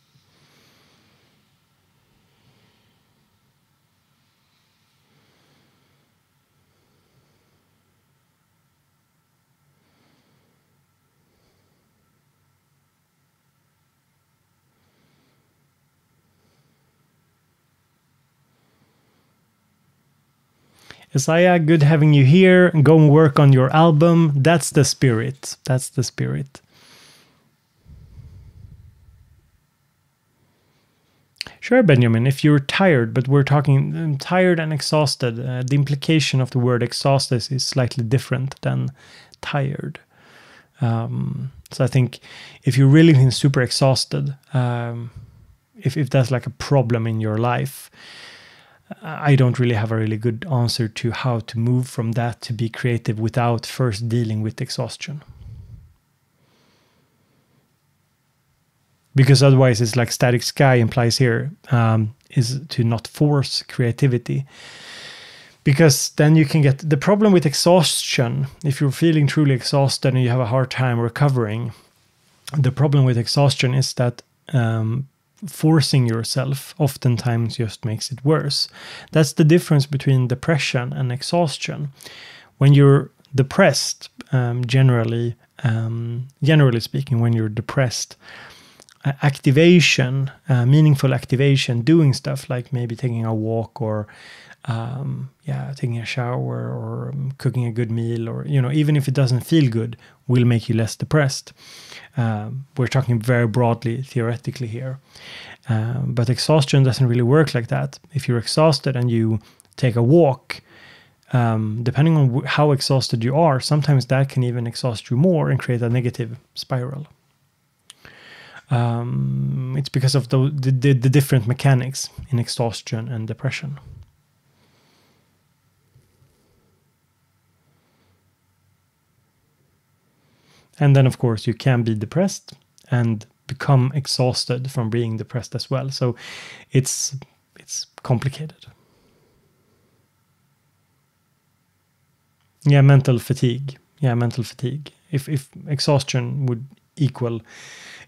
Isaiah, good having you here. Go and work on your album. That's the spirit. That's the spirit. Sure, Benjamin, if you're tired, but we're talking tired and exhausted, the implication of the word exhausted is slightly different than tired. So I think if you're really super exhausted, if that's like a problem in your life, I don't really have a really good answer to how to move from that to be creative without first dealing with exhaustion. Because otherwise it's like static sky implies here, is to not force creativity. Because then you can get the problem with exhaustion. If you're feeling truly exhausted and you have a hard time recovering, the problem with exhaustion is that forcing yourself oftentimes just makes it worse. That's the difference between depression and exhaustion. When you're depressed, generally speaking, when you're depressed, activation, meaningful activation, doing stuff like maybe taking a walk or taking a shower or cooking a good meal, or even if it doesn't feel good, will make you less depressed. We're talking very broadly theoretically here, but exhaustion doesn't really work like that. If you're exhausted and you take a walk, depending on how exhausted you are, sometimes that can even exhaust you more and create a negative spiral. It's because of the different mechanics in exhaustion and depression. And then, of course, you can be depressed and become exhausted from being depressed as well. So it's complicated. Mental fatigue. If exhaustion would equal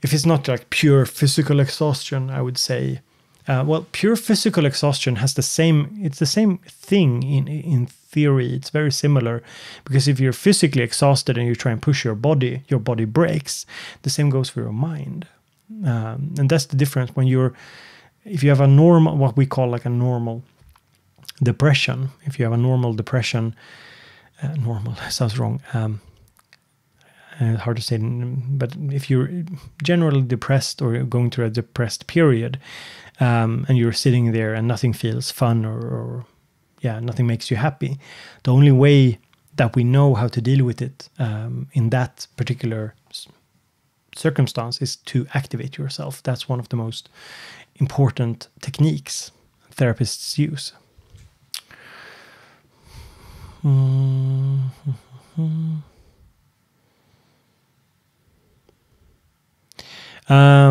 if it's not like pure physical exhaustion, I would say, well, pure physical exhaustion has it's the same thing in theory. It's very similar, because if you're physically exhausted and you try and push your body breaks. The same goes for your mind. And that's the difference if you have a normal, what we call like a normal depression. If you have a normal depression, normal sounds wrong. Hard to say, but if you're generally depressed or going through a depressed period, and you're sitting there and nothing feels fun or nothing makes you happy, the only way that we know how to deal with it in that particular circumstance is to activate yourself. That's one of the most important techniques therapists use.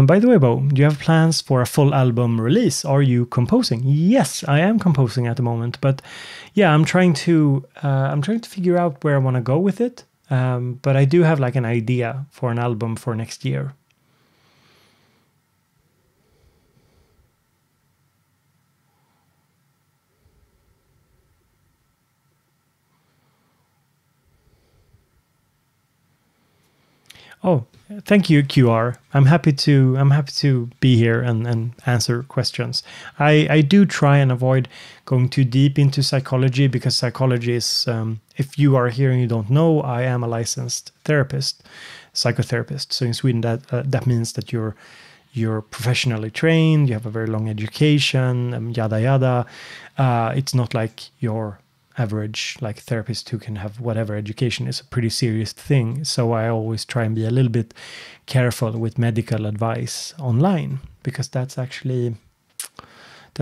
By the way, Bo, do you have plans for a full album release? Are you composing? Yes, I am composing at the moment, but yeah, I'm trying to figure out where I want to go with it. But I do have like an idea for an album for next year. Oh, thank you, QR. I'm happy to be here and answer questions. I do try and avoid going too deep into psychology, because psychology is, if you are here and you don't know, I am a licensed therapist, psychotherapist. So in Sweden, that means that you're professionally trained, you have a very long education, yada yada. It's not like your average like therapist who can have whatever education. Is a pretty serious thing. So I always try and be a little bit careful with medical advice online, because that's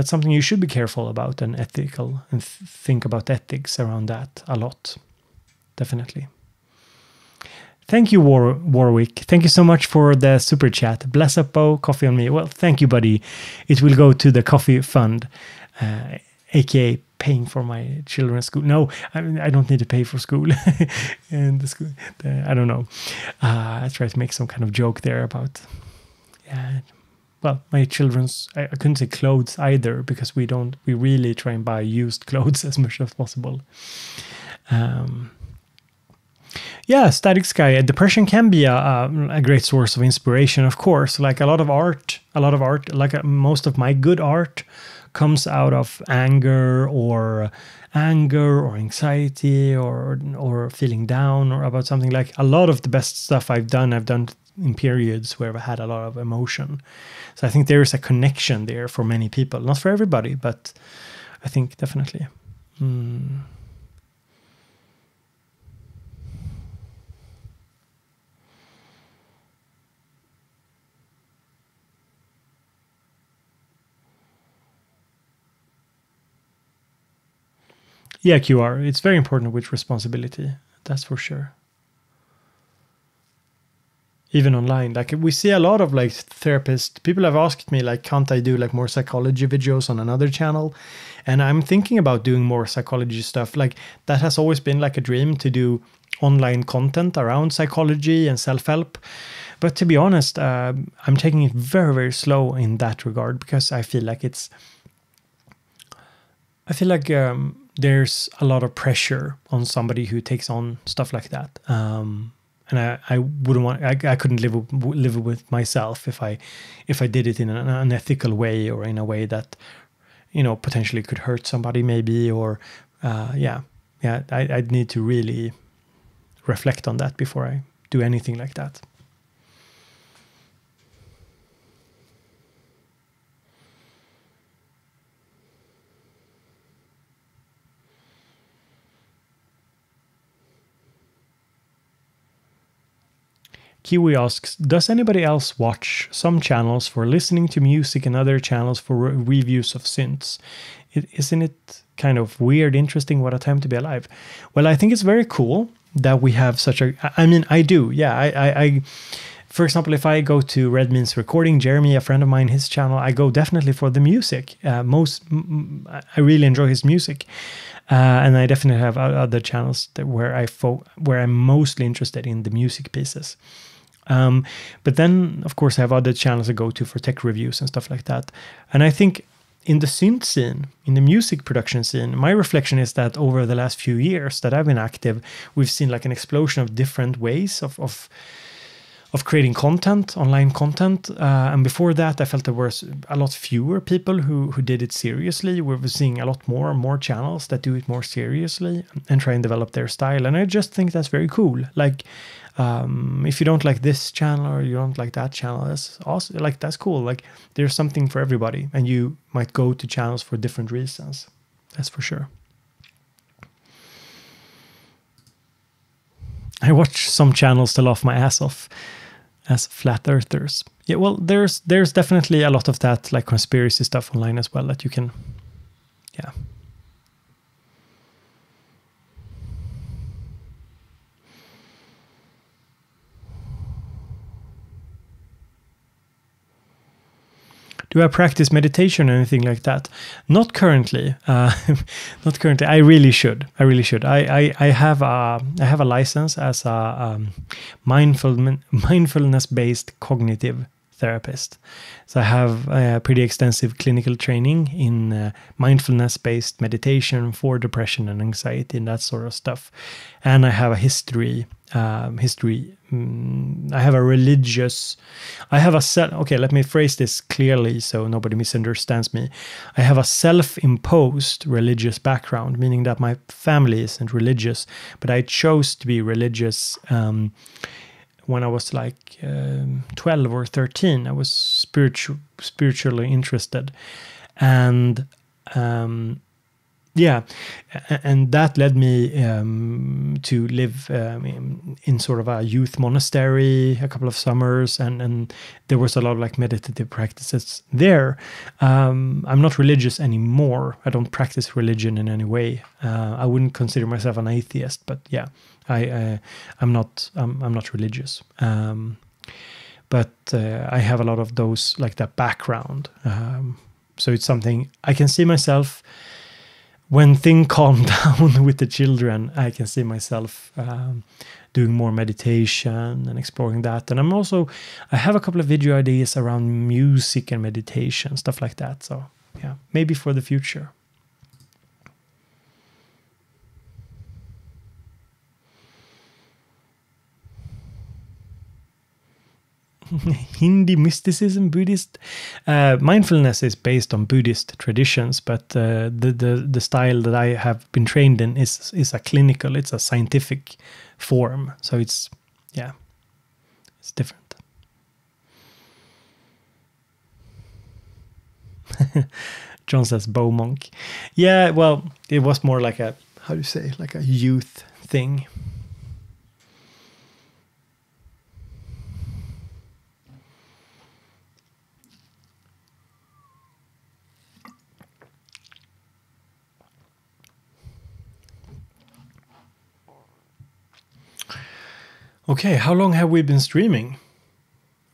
something you should be careful about and ethical, and think about ethics around that a lot. Definitely. Thank you, Warwick. Thank you so much for the super chat. Bless up, Bo. Coffee on me. Well, thank you, buddy. It will go to the coffee fund, aka paying for my children's school. No, I don't need to pay for school. And the school, I don't know. I try to make some kind of joke there about, well, my children's, I couldn't say clothes either, because we really try and buy used clothes as much as possible. Yeah, Static Sky. Depression can be a great source of inspiration, of course. Like a lot of art, like most of my good art comes out of anger or anxiety or feeling down or about something. Like a lot of the best stuff I've done in periods where I've had a lot of emotion. So I think there is a connection there for many people. Not for everybody, but I think definitely. Yeah, QR. It's very important with responsibility. That's for sure. Even online, like we see a lot of like therapists. People have asked me like, can't I do like more psychology videos on another channel? And I'm thinking about doing more psychology stuff. Like that has always been like a dream, to do online content around psychology and self-help. But to be honest, I'm taking it very, very slow in that regard, because I feel like there's a lot of pressure on somebody who takes on stuff like that. And I wouldn't want, I couldn't live with myself if I did it in an unethical way, or in a way that, potentially could hurt somebody maybe, or I'd need to really reflect on that before I do anything like that. Kiwi asks, does anybody else watch some channels for listening to music and other channels for reviews of synths? Isn't it kind of weird, interesting? What a time to be alive. Well, I think it's very cool that we have such a... I mean, I do. Yeah, I for example, if I go to Redmeans Recording, Jeremy, a friend of mine, his channel, I go definitely for the music. I really enjoy his music. And I definitely have other channels where I'm mostly interested in the music pieces. But then, of course, I have other channels I go to for tech reviews and stuff like that. And I think in the synth scene, in the music production scene, my reflection is that over the last few years that I've been active, we've seen like an explosion of different ways of creating content, online content. And before that, I felt there was a lot fewer people who did it seriously. We're seeing a lot more channels that do it more seriously and try and develop their style. And I just think that's very cool. Like, if you don't like this channel or you don't like that channel, that's awesome. Like, that's cool. Like, there's something for everybody, and you might go to channels for different reasons. That's for sure. I watch some channels to laugh my ass off as flat earthers. Yeah, well, there's definitely a lot of that, like conspiracy stuff online as well that you can, yeah. Do I practice meditation or anything like that? Not currently. Not currently. I really should. I have a license as a mindfulness-based cognitive therapist. So I have pretty extensive clinical training in mindfulness-based meditation for depression and anxiety and that sort of stuff. And I have a history. I have a religious. Okay, let me phrase this clearly so nobody misunderstands me. I have a self-imposed religious background, meaning that my family isn't religious, but I chose to be religious when I was like 12 or 13. I was spiritually interested, and yeah, and that led me to live in sort of a youth monastery a couple of summers, and there was a lot of like meditative practices there. I'm not religious anymore. I don't practice religion in any way. I wouldn't consider myself an atheist, but yeah, I'm not religious. But I have a lot of those, like that background. So it's something I can see myself. When things calm down with the children, I can see myself doing more meditation and exploring that. And I have a couple of video ideas around music and meditation, stuff like that. So yeah, maybe for the future. Hindi mysticism, Buddhist mindfulness is based on Buddhist traditions, but the style that I have been trained in is a clinical, it's a scientific form. So it's different. John says Bow Monk. Yeah, well, it was more like a, how do you say, like a youth thing. Okay, how long have we been streaming?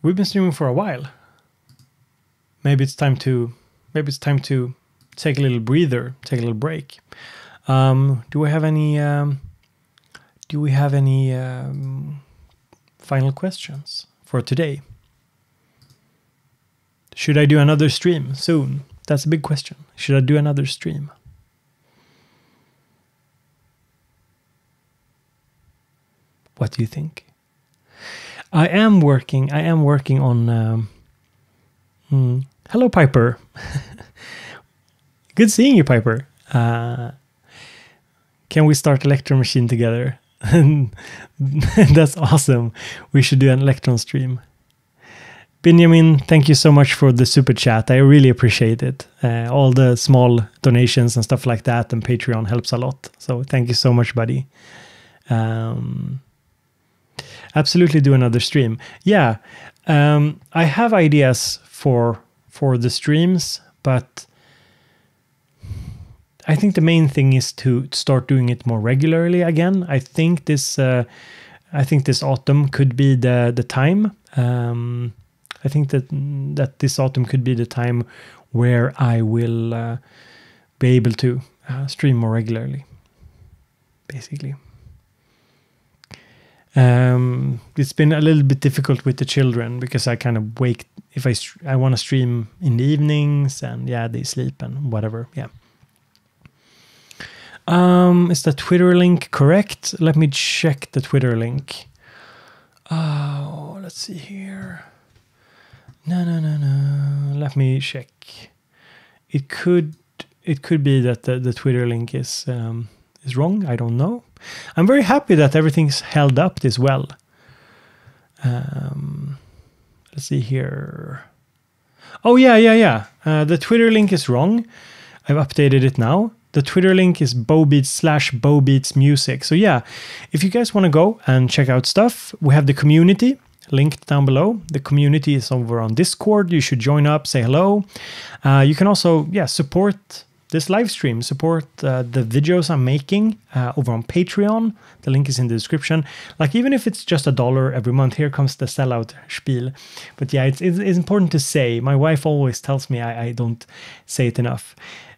We've been streaming for a while. Maybe it's time to take a little breather, take a little break. Do we have any final questions for today? Should I do another stream soon? That's a big question. Should I do another stream? What do you think? I am working on. Hello, Piper. Good seeing you, Piper. Can we start Electron Machine together? That's awesome. We should do an Electron stream. Benjamin, thank you so much for the super chat. I really appreciate it. All the small donations and stuff like that, and Patreon helps a lot. So thank you so much, buddy. Absolutely do another stream. Yeah, I have ideas for the streams, but I think the main thing is to start doing it more regularly again. I think this autumn could be the time. I think that this autumn could be the time where I will be able to stream more regularly, basically. It's been a little bit difficult with the children because I kind of wake if I want to stream in the evenings, and yeah, they sleep and whatever. Yeah. Is the Twitter link correct? Let me check the Twitter link. Oh, let's see here. No. Let me check. It could be that the Twitter link is wrong. I don't know. I'm very happy that everything's held up this well. Let's see here. Oh yeah. The Twitter link is wrong. I've updated it now. The Twitter link is BoBeats/BoBeats Music. So yeah, if you guys want to go and check out stuff, we have the community linked down below. The community is over on Discord. You should join up, say hello. You can also, support this live stream, support the videos I'm making over on Patreon. The link is in the description. Like, even if it's just $1 every month, here comes the sellout spiel. But yeah, it's important to say. My wife always tells me I don't say it enough.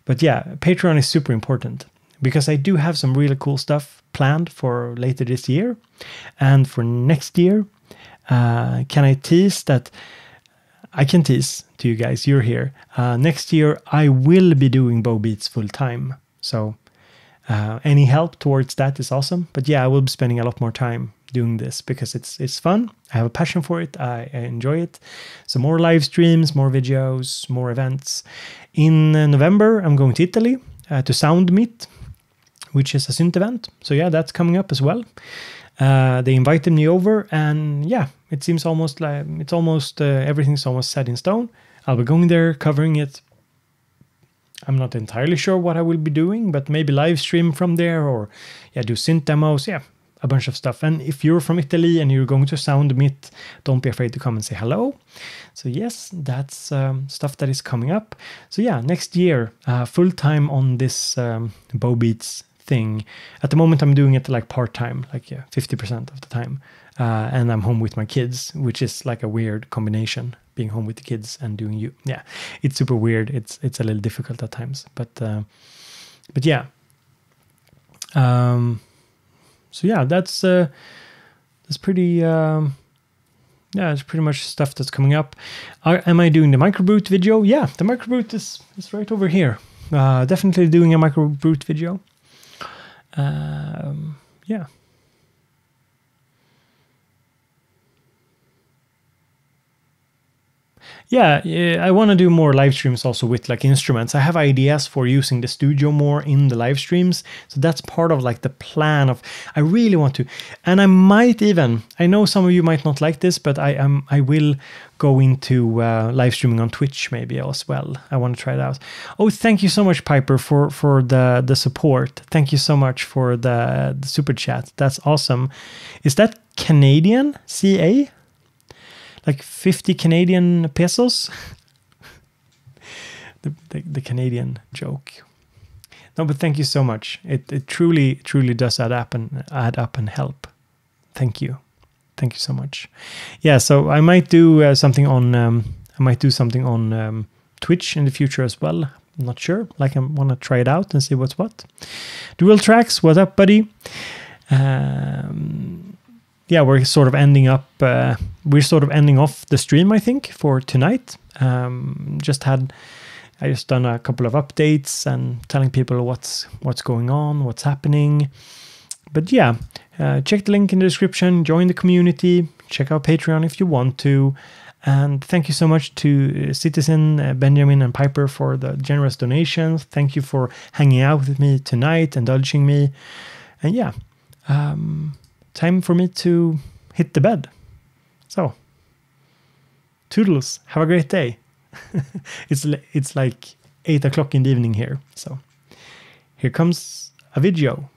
But yeah, Patreon is super important because I do have some really cool stuff planned for later this year and for next year. Can I tease that? I can tease to you guys, you're here. Next year, I will be doing BoBeats full time. So any help towards that is awesome. But yeah, I will be spending a lot more time doing this because it's fun. I have a passion for it. I enjoy it. So more live streams, more videos, more events. In November, I'm going to Italy to Sound Meet, which is a synth event. So yeah, that's coming up as well. They invited me over, and yeah, it seems almost like everything's almost set in stone. I'll be going there, covering it. I'm not entirely sure what I will be doing, but maybe live stream from there, or do synth demos. Yeah, a bunch of stuff. And if you're from Italy and you're going to Sound Meet, don't be afraid to come and say hello. So yes, that's stuff that is coming up. So yeah, next year, full time on this BoBeats thing. At the moment, I'm doing it like part-time, like 50% of the time. And I'm home with my kids, which is like a weird combination, being home with the kids and doing it's super weird. It's a little difficult at times, but yeah. So yeah, that's pretty it's pretty much stuff that's coming up. Am I doing the microbrute video? Yeah, the microbrute is right over here. Definitely doing a microbrute video. Yeah. Yeah, I want to do more live streams also with like instruments. I have ideas for using the studio more in the live streams. So that's part of like the plan of, I really want to, and I might even, I know some of you might not like this, but I will go into live streaming on Twitch maybe as well. I want to try it out. Oh, thank you so much, Piper, for the support. Thank you so much for the super chat. That's awesome. Is that Canadian CA? Like 50 Canadian pesos? the Canadian joke. No, but thank you so much. It truly does add up and help. Thank you. Thank you so much. Yeah, so I might do something on Twitch in the future as well. I'm not sure. Like, I want to try it out and see what's what. Dual tracks, what up, buddy? Yeah, we're sort of ending off the stream, I think, for tonight. I just done a couple of updates and telling people what's going on, what's happening. But yeah, check the link in the description, join the community, check out Patreon if you want to. And thank you so much to Citizen, Benjamin, and Piper for the generous donations. Thank you for hanging out with me tonight, indulging me. And yeah, time for me to hit the bed. So, toodles. Have a great day. It's like 8 o'clock in the evening here. So, here comes a video.